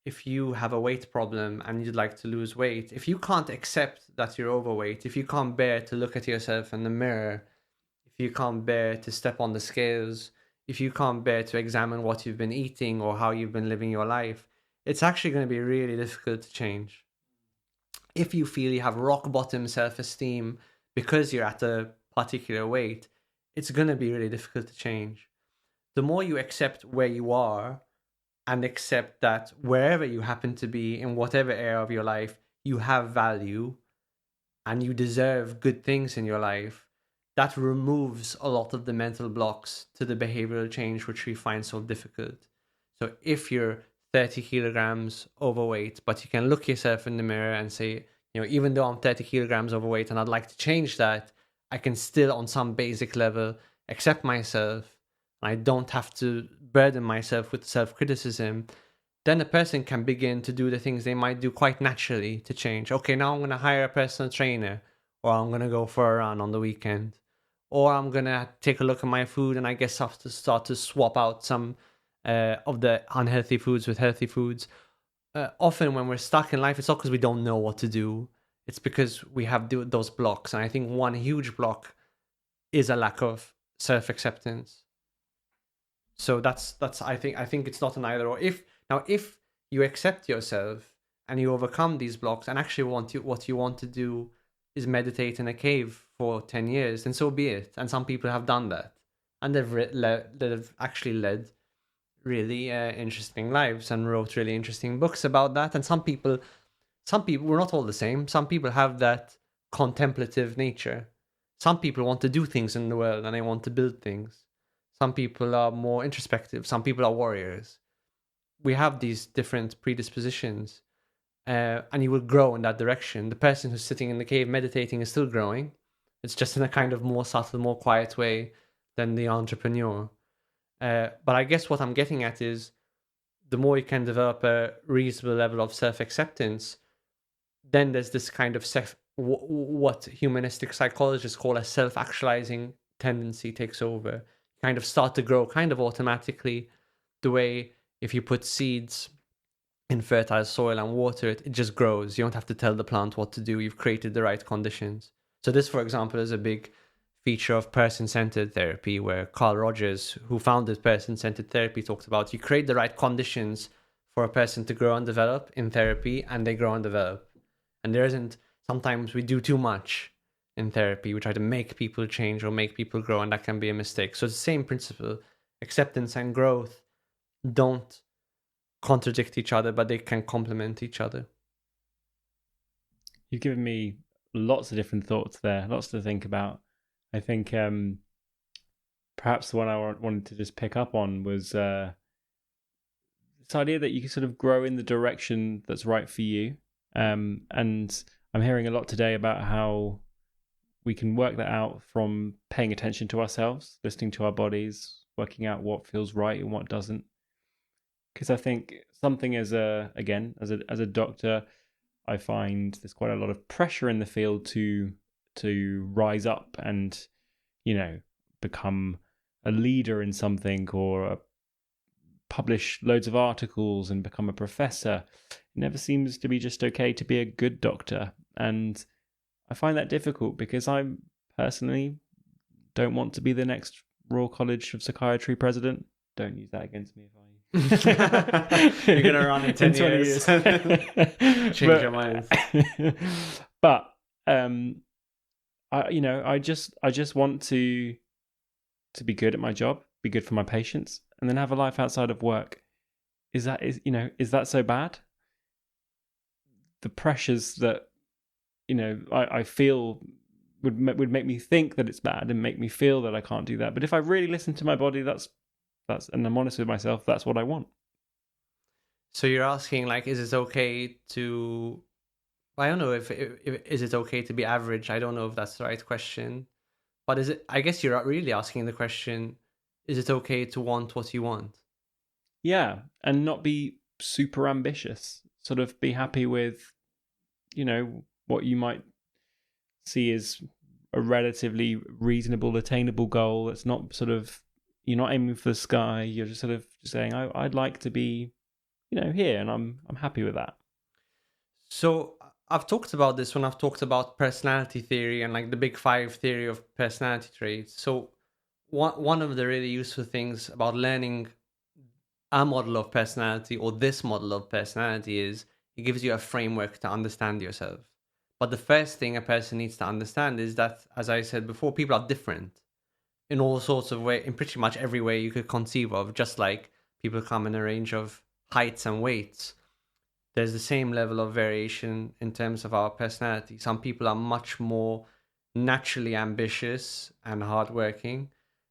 if you have a weight problem and you'd like to lose weight, if you can't accept that you're overweight, if you can't bear to look at yourself in the mirror, if you can't bear to step on the scales, if you can't bear to examine what you've been eating or how you've been living your life, it's actually going to be really difficult to change. If you feel you have rock bottom self esteem because you're at a particular weight, it's going to be really difficult to change. The more you accept where you are and accept that wherever you happen to be in whatever area of your life, you have value and you deserve good things in your life, that removes a lot of the mental blocks to the behavioral change which we find so difficult. So if you're 30 kilograms overweight, but you can look yourself in the mirror and say, even though I'm 30 kilograms overweight and I'd like to change that, I can still, on some basic level, accept myself. I don't have to burden myself with self-criticism. Then a person can begin to do the things they might do quite naturally to change. Okay, now I'm going to hire a personal trainer, or I'm going to go for a run on the weekend, or I'm going to take a look at my food and I guess I have to start to swap out some of the unhealthy foods with healthy foods. Often when we're stuck in life, it's not because we don't know what to do. It's because we have those blocks. And I think one huge block is a lack of self-acceptance. So that's I think it's not an either or. If you accept yourself and you overcome these blocks and actually what you want to do is meditate in a cave for 10 years, then so be it. And some people have done that, and they've actually led really interesting lives and wrote really interesting books about that. And some people, we're not all the same. Some people have that contemplative nature. Some people want to do things in the world and they want to build things. Some people are more introspective. Some people are warriors. We have these different predispositions, and you will grow in that direction. The person who's sitting in the cave meditating is still growing. It's just in a kind of more subtle, more quiet way than the entrepreneur. But I guess what I'm getting at is the more you can develop a reasonable level of self-acceptance, then there's this kind of what humanistic psychologists call a self-actualizing tendency takes over. You kind of start to grow kind of automatically, the way if you put seeds in fertile soil and water it, it just grows. You don't have to tell the plant what to do. You've created the right conditions. So this, for example, is a big feature of person-centered therapy, where Carl Rogers, who founded person-centered therapy, talked about you create the right conditions for a person to grow and develop in therapy, and they grow and develop. And there isn't sometimes we do too much in therapy. We try to make people change or make people grow, and that can be a mistake. So it's the same principle. Acceptance and growth don't contradict each other, but they can complement each other. You've given me lots of different thoughts there, lots to think about. I think perhaps the one I wanted to just pick up on was this idea that you can sort of grow in the direction that's right for you. And I'm hearing a lot today about how we can work that out from paying attention to ourselves, listening to our bodies, working out what feels right and what doesn't. Because I think something as a doctor, I find there's quite a lot of pressure in the field to rise up and, become a leader in something or publish loads of articles and become a professor. It never seems to be just okay to be a good doctor. And I find that difficult because I personally don't want to be the next Royal College of Psychiatry president. Don't use that against me if I... You're going to run in 10 years. Change your mind. But I just want to be good at my job, be good for my patients, and then have a life outside of work. Is that so bad? The pressures that I feel would make me think that it's bad and make me feel that I can't do that. But if I really listen to my body, that's and I'm honest with myself, that's what I want. So you're asking, like, is it okay to... I don't know if is it okay to be average? I don't know if that's the right question. But is it... I guess you're really asking the question, is it okay to want what you want? Yeah, and not be super ambitious. Sort of be happy with, what you might see as a relatively reasonable, attainable goal. It's not sort of... You're not aiming for the sky. You're just sort of saying, I'd like to be, here, and I'm happy with that. So I've talked about this when I've talked about personality theory and like the big 5 theory of personality traits. So one of the really useful things about learning a model of personality or this model of personality is it gives you a framework to understand yourself. But the first thing a person needs to understand is that, as I said before, people are different in all sorts of ways, in pretty much every way you could conceive of, just like people come in a range of heights and weights. There's the same level of variation in terms of our personality. Some people are much more naturally ambitious and hardworking.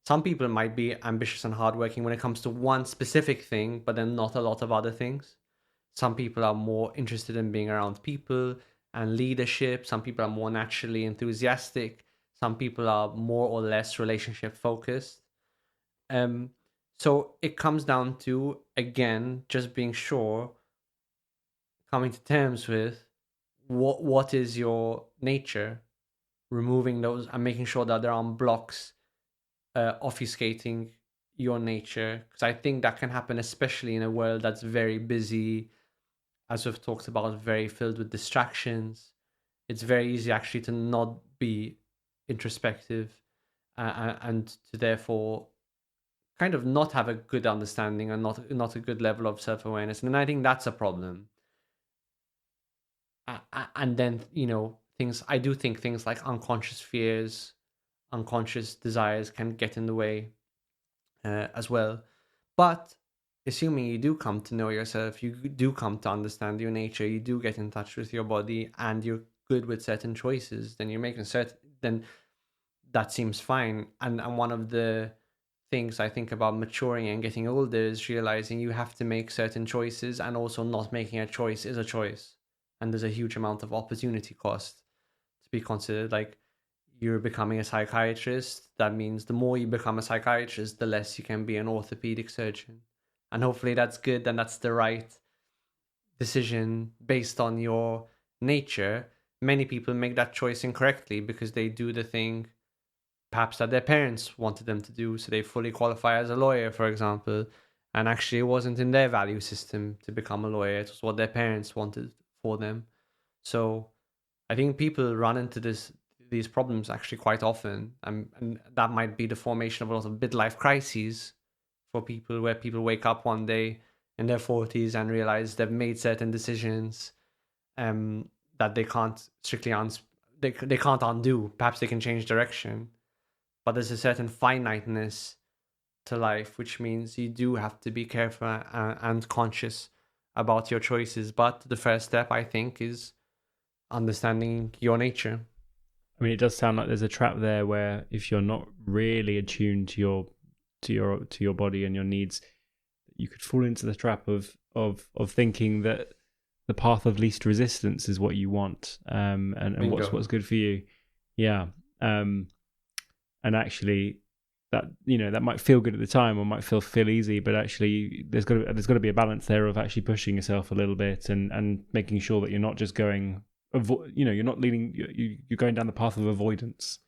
Some people might be ambitious and hardworking when it comes to one specific thing, but then not a lot of other things. Some people are more interested in being around people and leadership. Some people are more naturally enthusiastic. Some people are more or less relationship focused. So it comes down to, again, just being sure, coming to terms with what is your nature, removing those and making sure that there aren't blocks obfuscating your nature. Because I think that can happen, especially in a world that's very busy, as we've talked about, very filled with distractions. It's very easy actually to not be introspective and to therefore kind of not have a good understanding and not a good level of self-awareness. And I think that's a problem. And then, I do think things like unconscious fears, unconscious desires can get in the way as well. But assuming you do come to know yourself, you do come to understand your nature, you do get in touch with your body, and you're good with certain choices, then you're making then that seems fine. And one of the things I think about maturing and getting older is realizing you have to make certain choices, and also not making a choice is a choice. And there's a huge amount of opportunity cost to be considered. Like, you're becoming a psychiatrist. That means the more you become a psychiatrist, the less you can be an orthopedic surgeon. And hopefully that's good and that's the right decision based on your nature. Many people make that choice incorrectly because they do the thing perhaps that their parents wanted them to do. So they fully qualify as a lawyer, for example. And actually it wasn't in their value system to become a lawyer. It was what their parents wanted for them. So I think people run into these problems actually quite often, and that might be the formation of a lot of midlife crises for people, where people wake up one day in their 40s and realize they've made certain decisions that that they can't they can't undo. Perhaps they can change direction, but there's a certain finiteness to life, which means you do have to be careful and conscious about your choices. But the first step, I think, is understanding your nature. I mean, it does sound like there's a trap there where if you're not really attuned to your body and your needs, you could fall into the trap of thinking that the path of least resistance is what you want, and what's good for you. Yeah. And actually, that that might feel good at the time or might feel easy, but actually there's got to be a balance there of actually pushing yourself a little bit and making sure that you're not just going you're not leading you're going down the path of avoidance.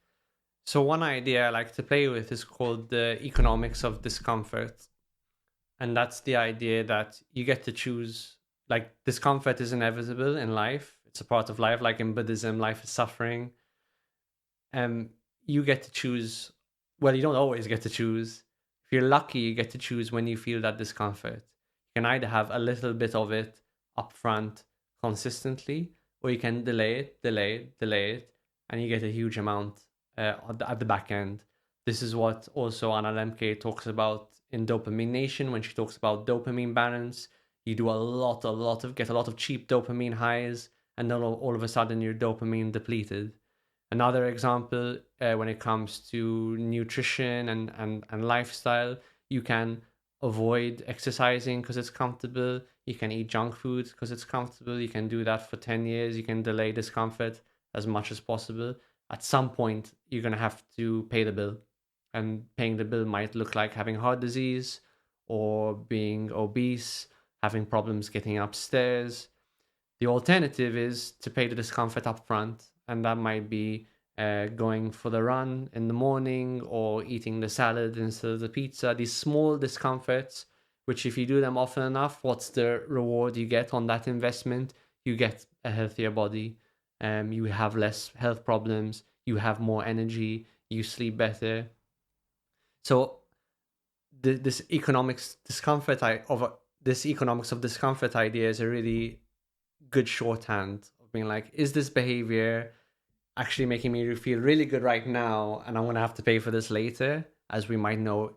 So one idea I like to play with is called the economics of discomfort, and that's the idea that you get to choose. Like, discomfort is inevitable in life, it's a part of life. Like in Buddhism, life is suffering, and you get to choose. Well, you don't always get to choose. If you're lucky, you get to choose when you feel that discomfort. You can either have a little bit of it upfront consistently, or you can delay it, and you get a huge amount at the back end. This is what also Anna Lemke talks about in Dopamine when she talks about dopamine balance. You do get a lot of cheap dopamine highs, and then all of a sudden you're dopamine depleted. Another example, when it comes to nutrition and lifestyle, you can avoid exercising because it's comfortable. You can eat junk food because it's comfortable. You can do that for 10 years. You can delay discomfort as much as possible. At some point, you're going to have to pay the bill. And paying the bill might look like having heart disease or being obese, having problems getting upstairs. The alternative is to pay the discomfort up front, and that might be going for the run in the morning or eating the salad instead of the pizza. These small discomforts, which if you do them often enough, what's the reward you get on that investment? You get a healthier body, you have less health problems, you have more energy, you sleep better. So this economics of discomfort idea is a really good shorthand of being like, is this behavior actually making me feel really good right now, and I'm going to have to pay for this later, as we might know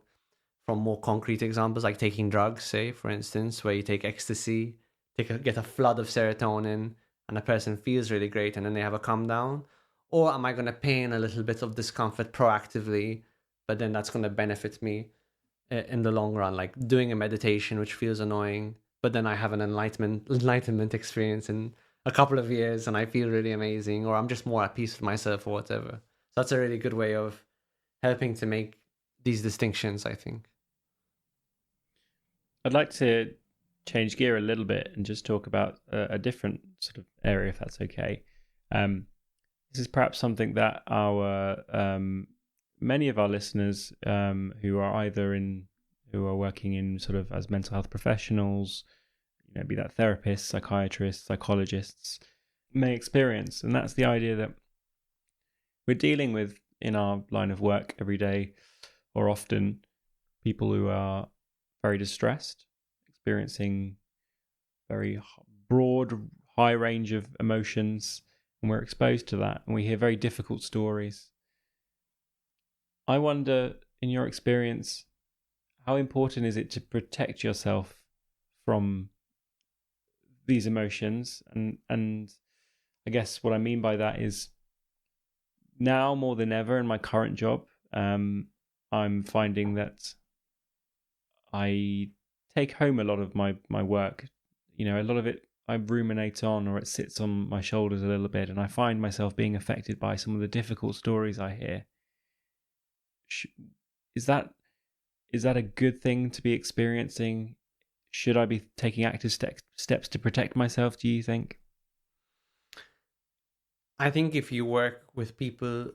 from more concrete examples like taking drugs, say, for instance, where you take ecstasy, get a flood of serotonin, and a person feels really great, and then they have a come down? Or am I going to pay in a little bit of discomfort proactively, but then that's going to benefit me in the long run, like doing a meditation which feels annoying, but then I have an enlightenment experience in a couple of years and I feel really amazing, or I'm just more at peace with myself or whatever. So that's a really good way of helping to make these distinctions, I think. I'd like to change gear a little bit and just talk about a different sort of area, if that's okay. This is perhaps something that our many of our listeners who are working in sort of as mental health professionals, be that therapists, psychiatrists, psychologists, may experience. And that's the idea that we're dealing with in our line of work every day, or often, people who are very distressed, experiencing very broad, high range of emotions, and we're exposed to that, and we hear very difficult stories. I wonder, in your experience, how important is it to protect yourself from these emotions? And I guess what I mean by that is, now more than ever in my current job, I'm finding that I take home a lot of my work. A lot of it I ruminate on, or it sits on my shoulders a little bit, and I find myself being affected by some of the difficult stories I hear. Is that a good thing to be experiencing? Should I be taking active steps to protect myself, do you think? I think if you work with people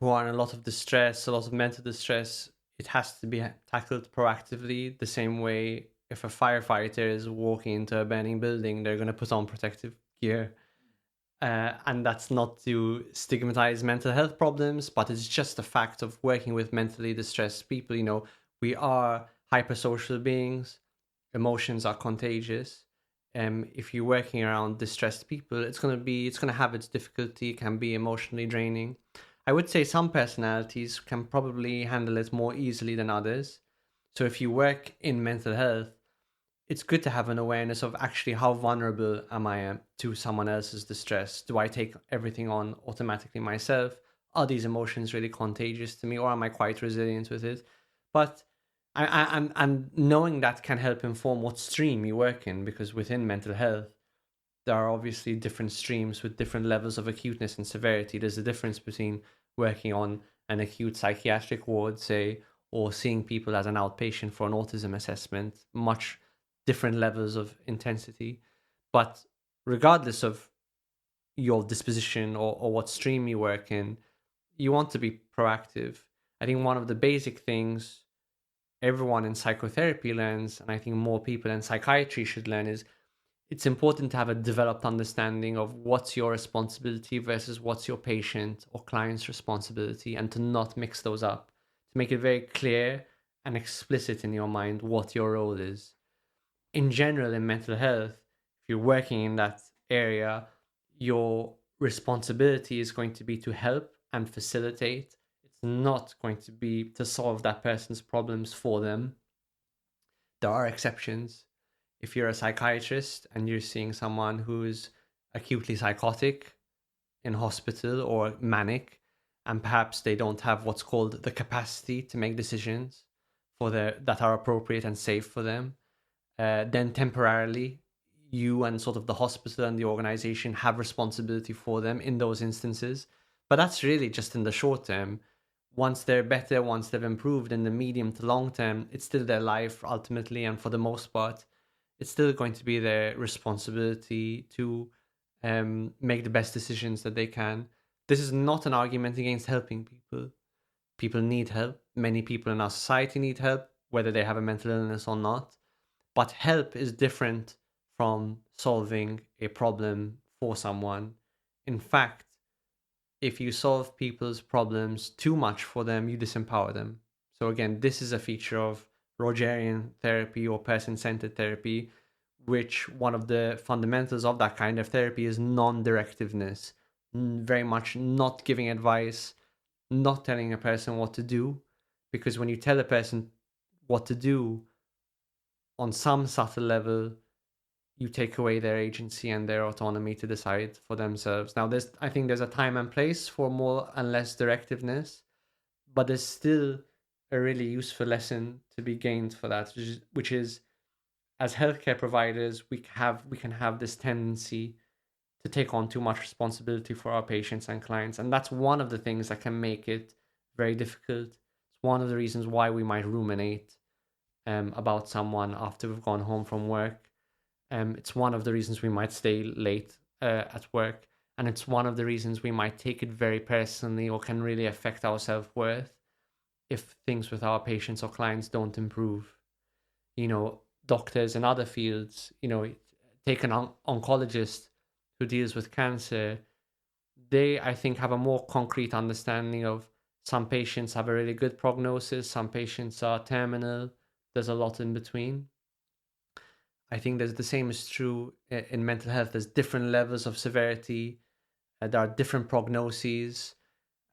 who are in a lot of distress, a lot of mental distress, it has to be tackled proactively. The same way, if a firefighter is walking into a burning building, they're going to put on protective gear. And that's not to stigmatize mental health problems, but it's just a fact of working with mentally distressed people. We are hypersocial beings. Emotions are contagious. If you're working around distressed people, it's gonna have its difficulty. It can be emotionally draining. I would say some personalities can probably handle it more easily than others. So if you work in mental health, it's good to have an awareness of actually how vulnerable am I to someone else's distress. Do I take everything on automatically myself? Are these emotions really contagious to me, or am I quite resilient with it? But and knowing that can help inform what stream you work in, because within mental health there are obviously different streams with different levels of acuteness and severity. There's a difference between working on an acute psychiatric ward, say, or seeing people as an outpatient for an autism assessment, much different levels of intensity. But regardless of your disposition or what stream you work in, you want to be proactive. I think one of the basic things everyone in psychotherapy learns, and I think more people in psychiatry should learn, is it's important to have a developed understanding of what's your responsibility versus what's your patient or client's responsibility, and to not mix those up, to make it very clear and explicit in your mind what your role is. In general, in mental health, if you're working in that area, your responsibility is going to be to help and facilitate. It's not going to be to solve that person's problems for them. There are exceptions. If you're a psychiatrist and you're seeing someone who's acutely psychotic in hospital or manic, and perhaps they don't have what's called the capacity to make decisions that are appropriate and safe for them, then temporarily you and sort of the hospital and the organization have responsibility for them in those instances. But that's really just in the short term. Once they're better, once they've improved in the medium to long term, it's still their life ultimately, and for the most part it's still going to be their responsibility to make the best decisions that they can. This is not an argument against helping people. People need help. Many people in our society need help, whether they have a mental illness or not. But help is different from solving a problem for someone. In fact, if you solve people's problems too much for them, you disempower them. So, again, this is a feature of Rogerian therapy or person centered therapy, which one of the fundamentals of that kind of therapy is non directiveness, very much not giving advice, not telling a person what to do. Because when you tell a person what to do, on some subtle level, you take away their agency and their autonomy to decide for themselves. Now, I think there's a time and place for more and less directiveness, but there's still a really useful lesson to be gained for that, which is as healthcare providers, we can have this tendency to take on too much responsibility for our patients and clients, and that's one of the things that can make it very difficult. It's one of the reasons why we might ruminate about someone after we've gone home from work. It's one of the reasons we might stay late at work, and it's one of the reasons we might take it very personally or can really affect our self-worth if things with our patients or clients don't improve. You know, doctors in other fields, take an oncologist who deals with cancer. They, I think, have a more concrete understanding of some patients have a really good prognosis, some patients are terminal, there's a lot in between. I think there's the same is true in mental health. There's different levels of severity. There are different prognoses.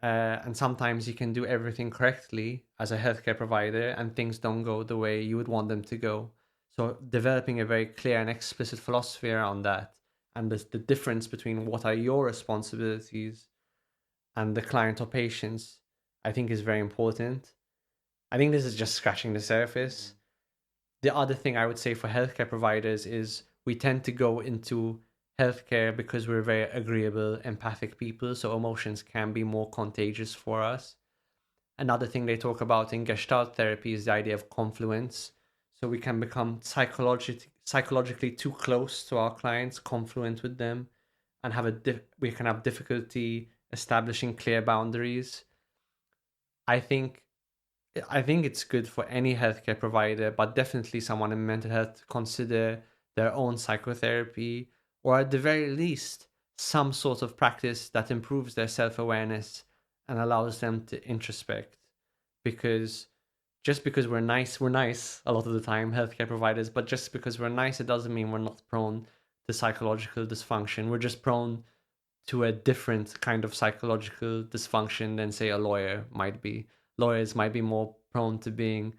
And sometimes you can do everything correctly as a healthcare provider and things don't go the way you would want them to go. So developing a very clear and explicit philosophy around that, and the difference between what are your responsibilities and the client or patients, I think is very important. I think this is just scratching the surface. The other thing I would say for healthcare providers is we tend to go into healthcare because we're very agreeable, empathic people, so emotions can be more contagious for us. Another thing they talk about in Gestalt therapy is the idea of confluence. So we can become psychologically too close to our clients, confluent with them, and we can have difficulty establishing clear boundaries. I think I think it's good for any healthcare provider, but definitely someone in mental health to consider their own psychotherapy, or at the very least, some sort of practice that improves their self awareness and allows them to introspect. Because just because we're nice a lot of the time, healthcare providers, but just because we're nice, it doesn't mean we're not prone to psychological dysfunction. We're just prone to a different kind of psychological dysfunction than, say, a lawyer might be. Lawyers might be more prone to being,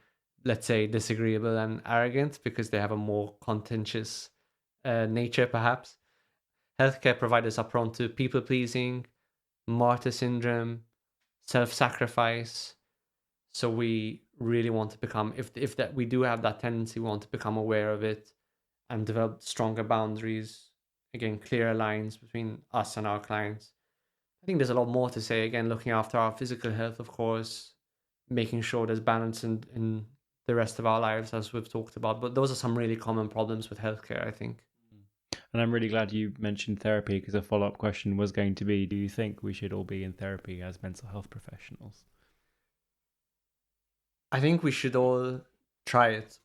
let's say, disagreeable and arrogant because they have a more contentious nature, perhaps. Healthcare providers are prone to people pleasing, martyr syndrome, self sacrifice. So we really want to become, if that we do have that tendency, we want to become aware of it and develop stronger boundaries, again, clearer lines between us and our clients. I think there's a lot more to say. Again, looking after our physical health, of course, making sure there's balance in the rest of our lives, as we've talked about. But those are some really common problems with healthcare, I think. And I'm really glad you mentioned therapy, because a follow-up question was going to be, do you think we should all be in therapy as mental health professionals? I think we should all try it.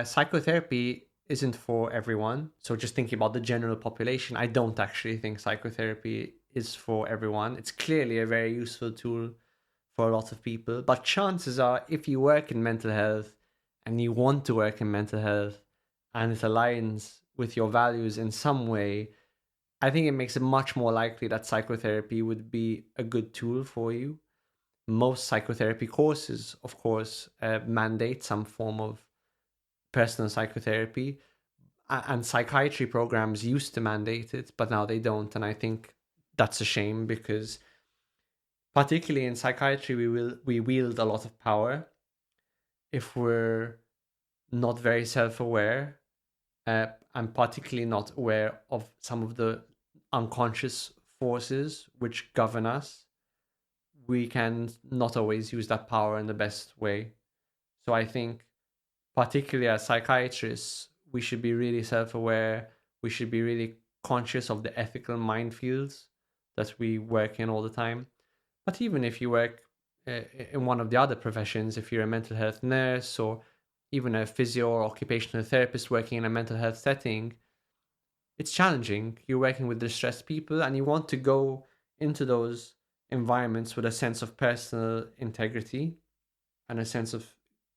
Psychotherapy isn't for everyone. So just thinking about the general population, I don't actually think psychotherapy is for everyone. It's clearly a very useful tool for a lot of people. But chances are, if you work in mental health and you want to work in mental health and it aligns with your values in some way, I think it makes it much more likely that psychotherapy would be a good tool for you. Most psychotherapy courses, of course, mandate some form of personal psychotherapy, and psychiatry programs used to mandate it, but now they don't. And I think that's a shame because, particularly in psychiatry, we wield a lot of power if we're not very self-aware, and particularly not aware of some of the unconscious forces which govern us. We can not always use that power in the best way. So I think, particularly as psychiatrists, we should be really self-aware. We should be really conscious of the ethical minefields that we work in all the time. But even if you work in one of the other professions, if you're a mental health nurse or even a physio or occupational therapist working in a mental health setting, it's challenging. You're working with distressed people and you want to go into those environments with a sense of personal integrity and a sense of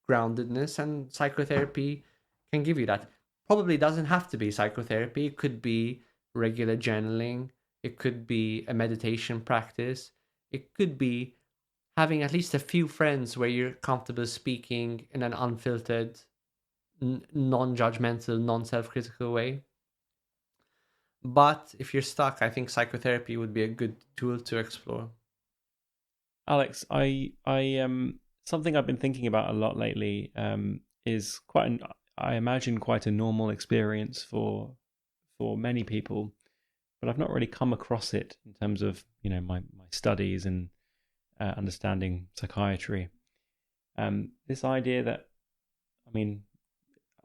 groundedness, and psychotherapy can give you that. Probably doesn't have to be psychotherapy. It could be regular journaling. It could be a meditation practice. It could be having at least a few friends where you're comfortable speaking in an unfiltered, non-judgmental, non-self-critical way. But if you're stuck, I think psychotherapy would be a good tool to explore. Alex, I something I've been thinking about a lot lately is I imagine quite a normal experience for many people, but I've not really come across it in terms of my studies and understanding psychiatry. This idea that, I mean,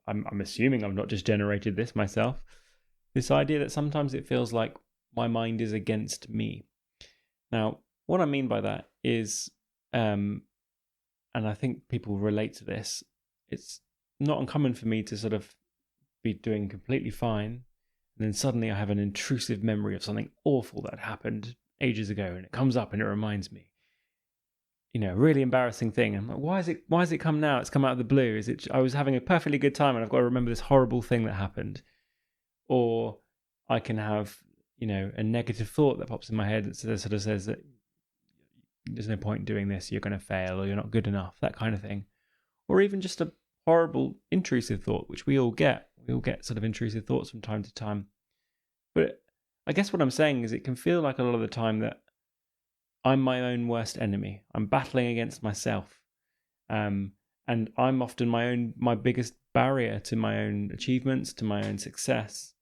I'm assuming I've not just generated this myself. This idea that sometimes it feels like my mind is against me. Now, what I mean by that is, and I think people relate to this, it's not uncommon for me to sort of be doing completely fine, and then suddenly I have an intrusive memory of something awful that happened ages ago, and it comes up and it reminds me, a really embarrassing thing. I'm like, why has it come now? It's come out of the blue. Is it? I was having a perfectly good time, and I've got to remember this horrible thing that happened. Or I can have, a negative thought that pops in my head that sort of says that there's no point in doing this, you're going to fail, or you're not good enough, that kind of thing. Or even just a horrible intrusive thought, which we all get. We all get sort of intrusive thoughts from time to time. But I guess what I'm saying is it can feel like a lot of the time that I'm my own worst enemy. I'm battling against myself. And I'm often my biggest barrier to my own achievements, to my own success.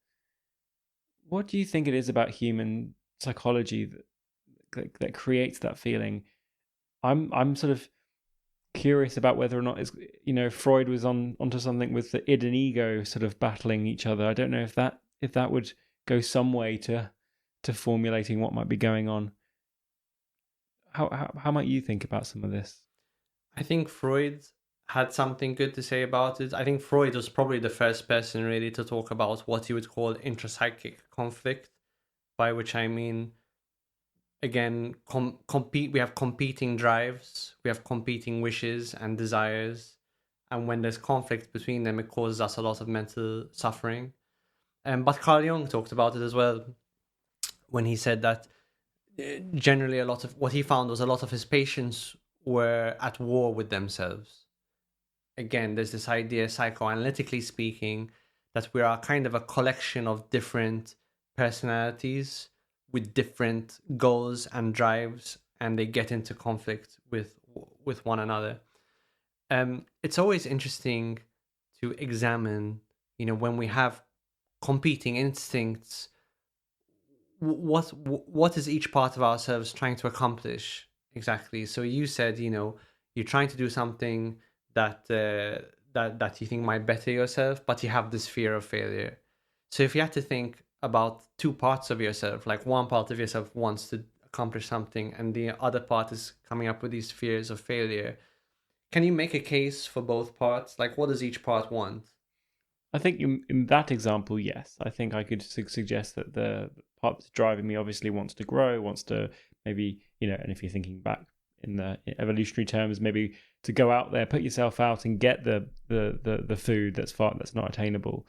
What do you think it is about human psychology that creates that feeling? I'm sort of curious about whether or not it's, Freud was onto something with the id and ego sort of battling each other. I don't know if that would go some way to formulating what might be going on. How might you think about some of this? I think Freud had something good to say about it. I think Freud was probably the first person really to talk about what you would call intrapsychic conflict, by which I mean, again, compete. We have competing drives, we have competing wishes and desires, and when there's conflict between them, it causes us a lot of mental suffering. But Carl Jung talked about it as well when he said that generally a lot of what he found was a lot of his patients were at war with themselves. Again, there's this idea, psychoanalytically speaking, that we are kind of a collection of different personalities with different goals and drives, and they get into conflict with one another. It's always interesting to examine, when we have competing instincts, what is each part of ourselves trying to accomplish exactly. So you said, you're trying to do something that that you think might better yourself, but you have this fear of failure. So if you had to think about two parts of yourself, like one part of yourself wants to accomplish something and the other part is coming up with these fears of failure, can you make a case for both parts? Like, what does each part want? I think in that example, yes. I think I could suggest that the part that's driving me obviously wants to grow, wants to maybe, and if you're thinking back in the evolutionary terms, maybe to go out there, put yourself out and get the food that's not attainable.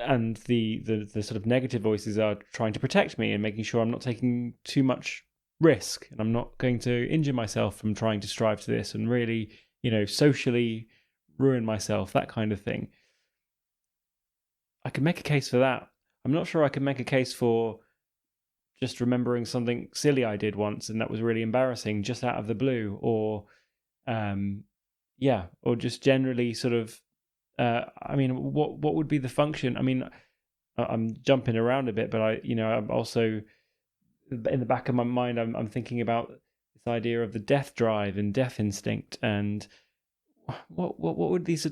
And the sort of negative voices are trying to protect me and making sure I'm not taking too much risk and I'm not going to injure myself from trying to strive to this and really, socially ruin myself, that kind of thing. I could make a case for that. I'm not sure I could make a case for just remembering something silly I did once and that was really embarrassing just out of the blue, or or just generally sort of what would be the function? I mean, I'm jumping around a bit, but I'm also in the back of my mind, I'm thinking about this idea of the death drive and death instinct, and what would these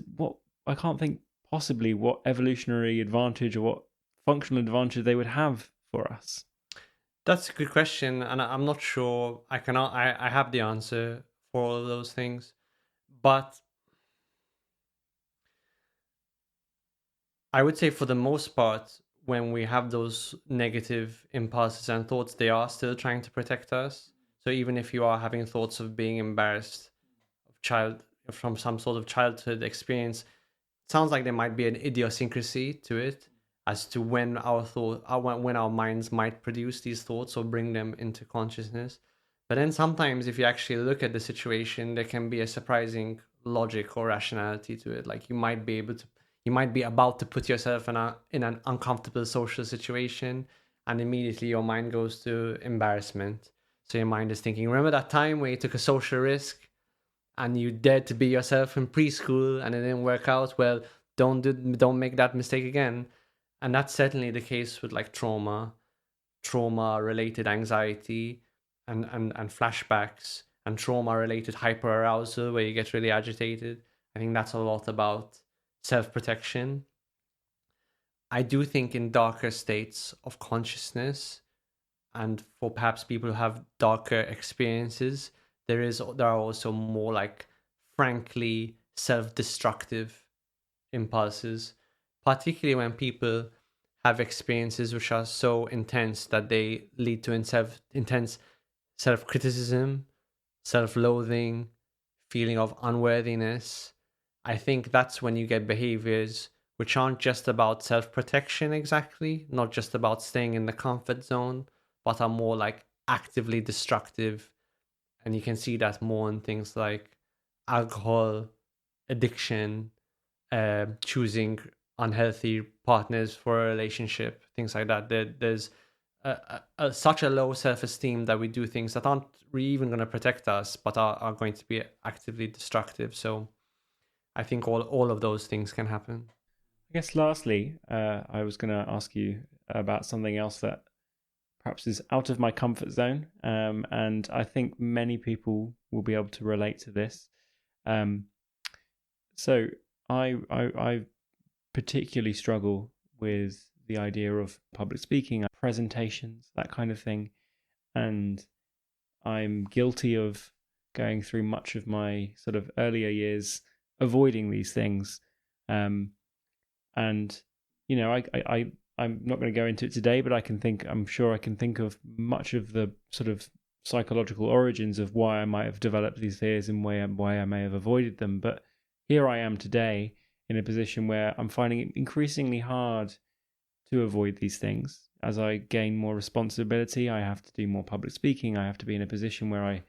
I can't think possibly what evolutionary advantage or what functional advantage they would have for us. That's a good question, and I'm not sure I have the answer for all of those things, but I would say for the most part, when we have those negative impulses and thoughts, they are still trying to protect us. So even if you are having thoughts of being embarrassed from some sort of childhood experience, it sounds like there might be an idiosyncrasy to it as to when when our minds might produce these thoughts or bring them into consciousness. But then sometimes if you actually look at the situation, there can be a surprising logic or rationality to it. Like you might be about to put yourself in an uncomfortable social situation, and immediately your mind goes to embarrassment. So your mind is thinking, remember that time where you took a social risk and you dared to be yourself in preschool and it didn't work out? Well, don't make that mistake again. And that's certainly the case with like trauma related anxiety, and flashbacks, and trauma related hyperarousal where you get really agitated. I think that's a lot about self-protection. I do think in darker states of consciousness, and for perhaps people who have darker experiences, there are also more like frankly self-destructive impulses, particularly when people have experiences which are so intense that they lead to intense self-criticism, self-loathing, feeling of unworthiness. I think that's when you get behaviors which aren't just about self-protection exactly, not just about staying in the comfort zone, but are more like actively destructive. And you can see that more in things like alcohol addiction, choosing unhealthy partners for a relationship, things like that. There's such a low self-esteem that we do things that aren't really even going to protect us, but are going to be actively destructive. So I think all of those things can happen. I guess lastly, I was going to ask you about something else that perhaps is out of my comfort zone, and I think many people will be able to relate to this. So I particularly struggle with the idea of public speaking, presentations, that kind of thing, and I'm guilty of going through much of my sort of earlier years avoiding these things. And I I'm not going to go into it today, but I'm sure I can think of much of the sort of psychological origins of why I might have developed these fears and why I may have avoided them. But here I am today in a position where I'm finding it increasingly hard to avoid these things. As I gain more responsibility, I have to do more public speaking. I have to be in a position where I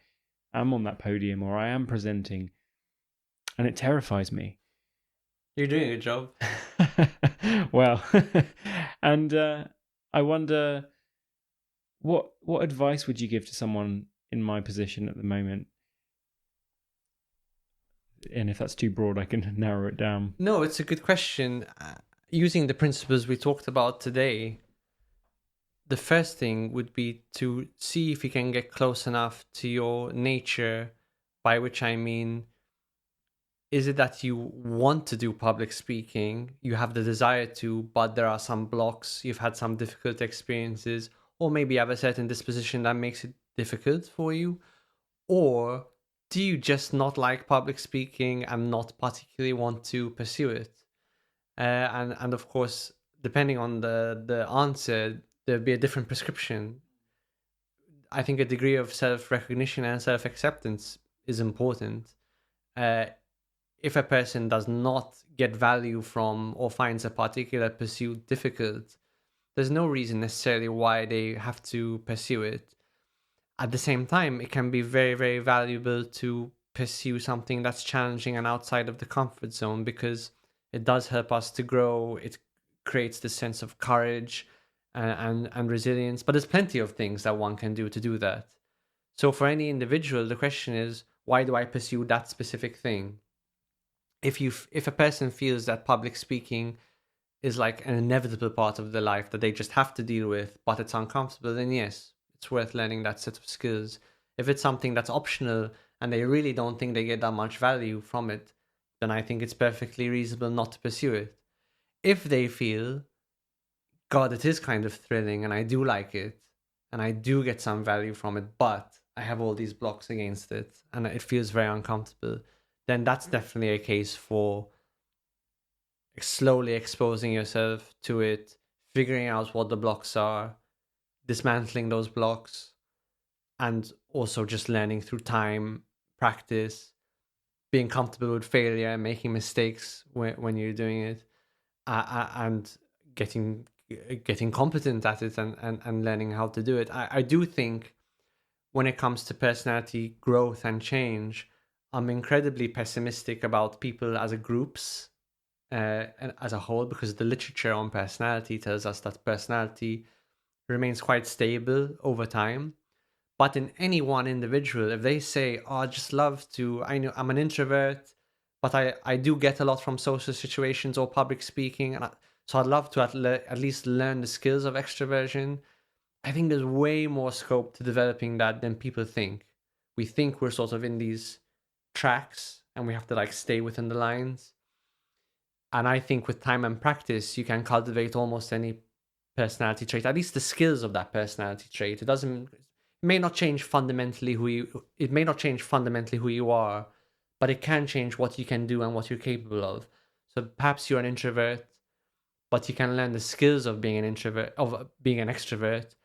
am on that podium or I am presenting, and it terrifies me. You're doing a good job. Well, and I wonder what advice would you give to someone in my position at the moment? And if that's too broad, I can narrow it down. No, it's a good question. Using the principles we talked about today, the first thing would be to see if you can get close enough to your nature, by which I mean, is it that you want to do public speaking, you have the desire to, but there are some blocks, you've had some difficult experiences, or maybe you have a certain disposition that makes it difficult for you? Or do you just not like public speaking and not particularly want to pursue it? And of course, depending on the answer, there'll be a different prescription. I think a degree of self-recognition and self-acceptance is important. If a person does not get value from or finds a particular pursuit difficult, there's no reason necessarily why they have to pursue it. At the same time, it can be very, very valuable to pursue something that's challenging and outside of the comfort zone, because it does help us to grow. It creates this sense of courage and resilience. But there's plenty of things that one can do to do that. So for any individual, the question is, why do I pursue that specific thing? If a person feels that public speaking is like an inevitable part of their life that they just have to deal with, but it's uncomfortable, then yes, it's worth learning that set of skills. If it's something that's optional and they really don't think they get that much value from it, then I think it's perfectly reasonable not to pursue it. If they feel, God, it is kind of thrilling and I do like it and I do get some value from it, but I have all these blocks against it and it feels very uncomfortable, then that's definitely a case for slowly exposing yourself to it, figuring out what the blocks are, dismantling those blocks, and also just learning through time, practice, being comfortable with failure and making mistakes when you're doing it, and getting competent at it and learning how to do it. I do think when it comes to personality growth and change, I'm incredibly pessimistic about people as a groups and as a whole, because the literature on personality tells us that personality remains quite stable over time. But in any one individual, if they say, "Oh, I just love to," I know I'm an introvert, but I do get a lot from social situations or public speaking, so I'd love to at least learn the skills of extroversion. I think there's way more scope to developing that than people think. We think we're sort of in these tracks and we have to like stay within the lines. And I think with time and practice, you can cultivate almost any personality trait, at least the skills of that personality trait. It may not change fundamentally who you are, but it can change what you can do and what you're capable of. So perhaps you're an introvert, but you can learn the skills of being an extrovert.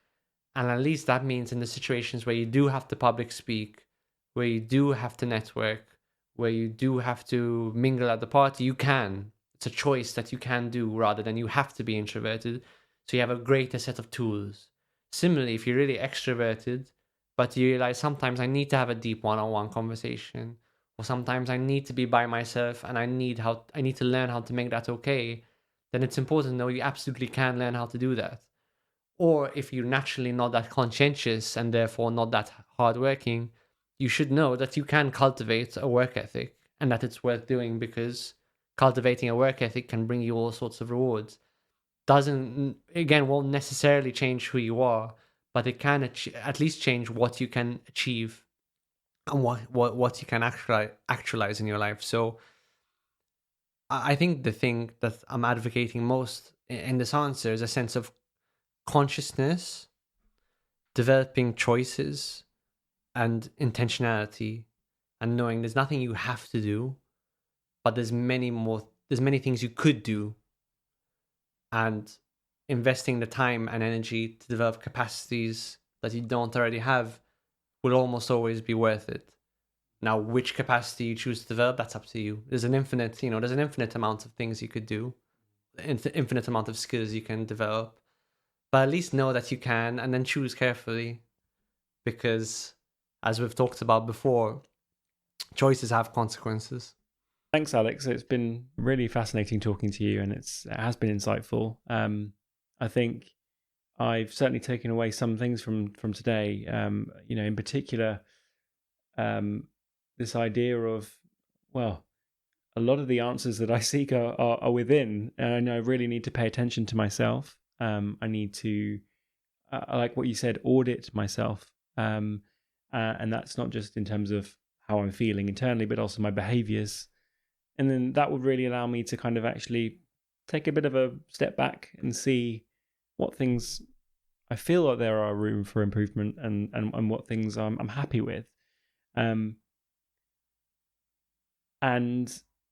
And at least that means in the situations where you do have to public speak, where you do have to network, where you do have to mingle at the party, you can. It's a choice that you can do rather than you have to be introverted. So you have a greater set of tools. Similarly, if you're really extroverted, but you realize sometimes I need to have a deep one-on-one conversation, or sometimes I need to be by myself and I need to learn how to make that okay, then it's important to know you absolutely can learn how to do that. Or if you're naturally not that conscientious and therefore not that hardworking, you should know that you can cultivate a work ethic and that it's worth doing, because cultivating a work ethic can bring you all sorts of rewards. Won't necessarily change who you are, but it can at least change what you can achieve and what you can actualize in your life. So I think the thing that I'm advocating most in this answer is a sense of consciousness, developing choices and intentionality, and knowing there's nothing you have to do, but there's many things you could do. And investing the time and energy to develop capacities that you don't already have will almost always be worth it. Now, which capacity you choose to develop, that's up to you. There's an infinite amount of things you could do, infinite amount of skills you can develop. But at least know that you can, and then choose carefully. Because, as we've talked about before, choices have consequences. Thanks, Alex. It's been really fascinating talking to you, and it has been insightful. I think I've certainly taken away some things from today. In particular, this idea of, well, a lot of the answers that I seek are within, and I really need to pay attention to myself. I need to, I like what you said, audit myself, and that's not just in terms of how I'm feeling internally, but also my behaviors. And then that would really allow me to kind of actually take a bit of a step back and see what things I feel like there are room for improvement, and what things I'm happy with. And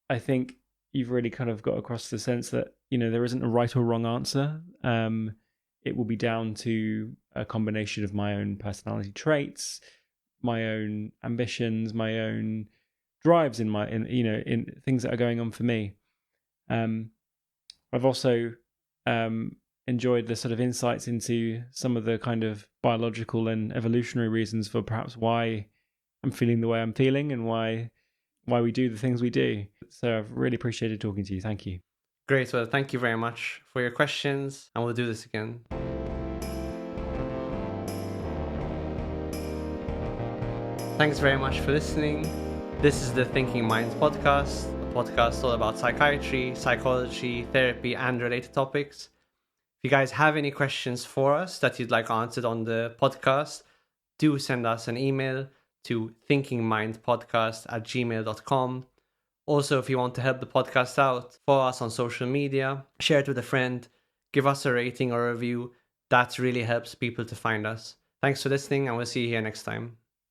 I think you've really kind of got across the sense that, there isn't a right or wrong answer. It will be down to a combination of my own personality traits, my own ambitions, my own drives in things that are going on for me. I've also enjoyed the sort of insights into some of the kind of biological and evolutionary reasons for perhaps why I'm feeling the way I'm feeling, and why we do the things we do. So I've really appreciated talking to you. Thank you. Great. Well, thank you very much for your questions, and we'll do this again. Thanks very much for listening. This is the Thinking Minds podcast, a podcast all about psychiatry, psychology, therapy, and related topics. If you guys have any questions for us that you'd like answered on the podcast, do send us an email to thinkingmindpodcast@gmail.com. Also, if you want to help the podcast out, follow us on social media, share it with a friend, give us a rating or a review. That really helps people to find us. Thanks for listening, and we'll see you here next time.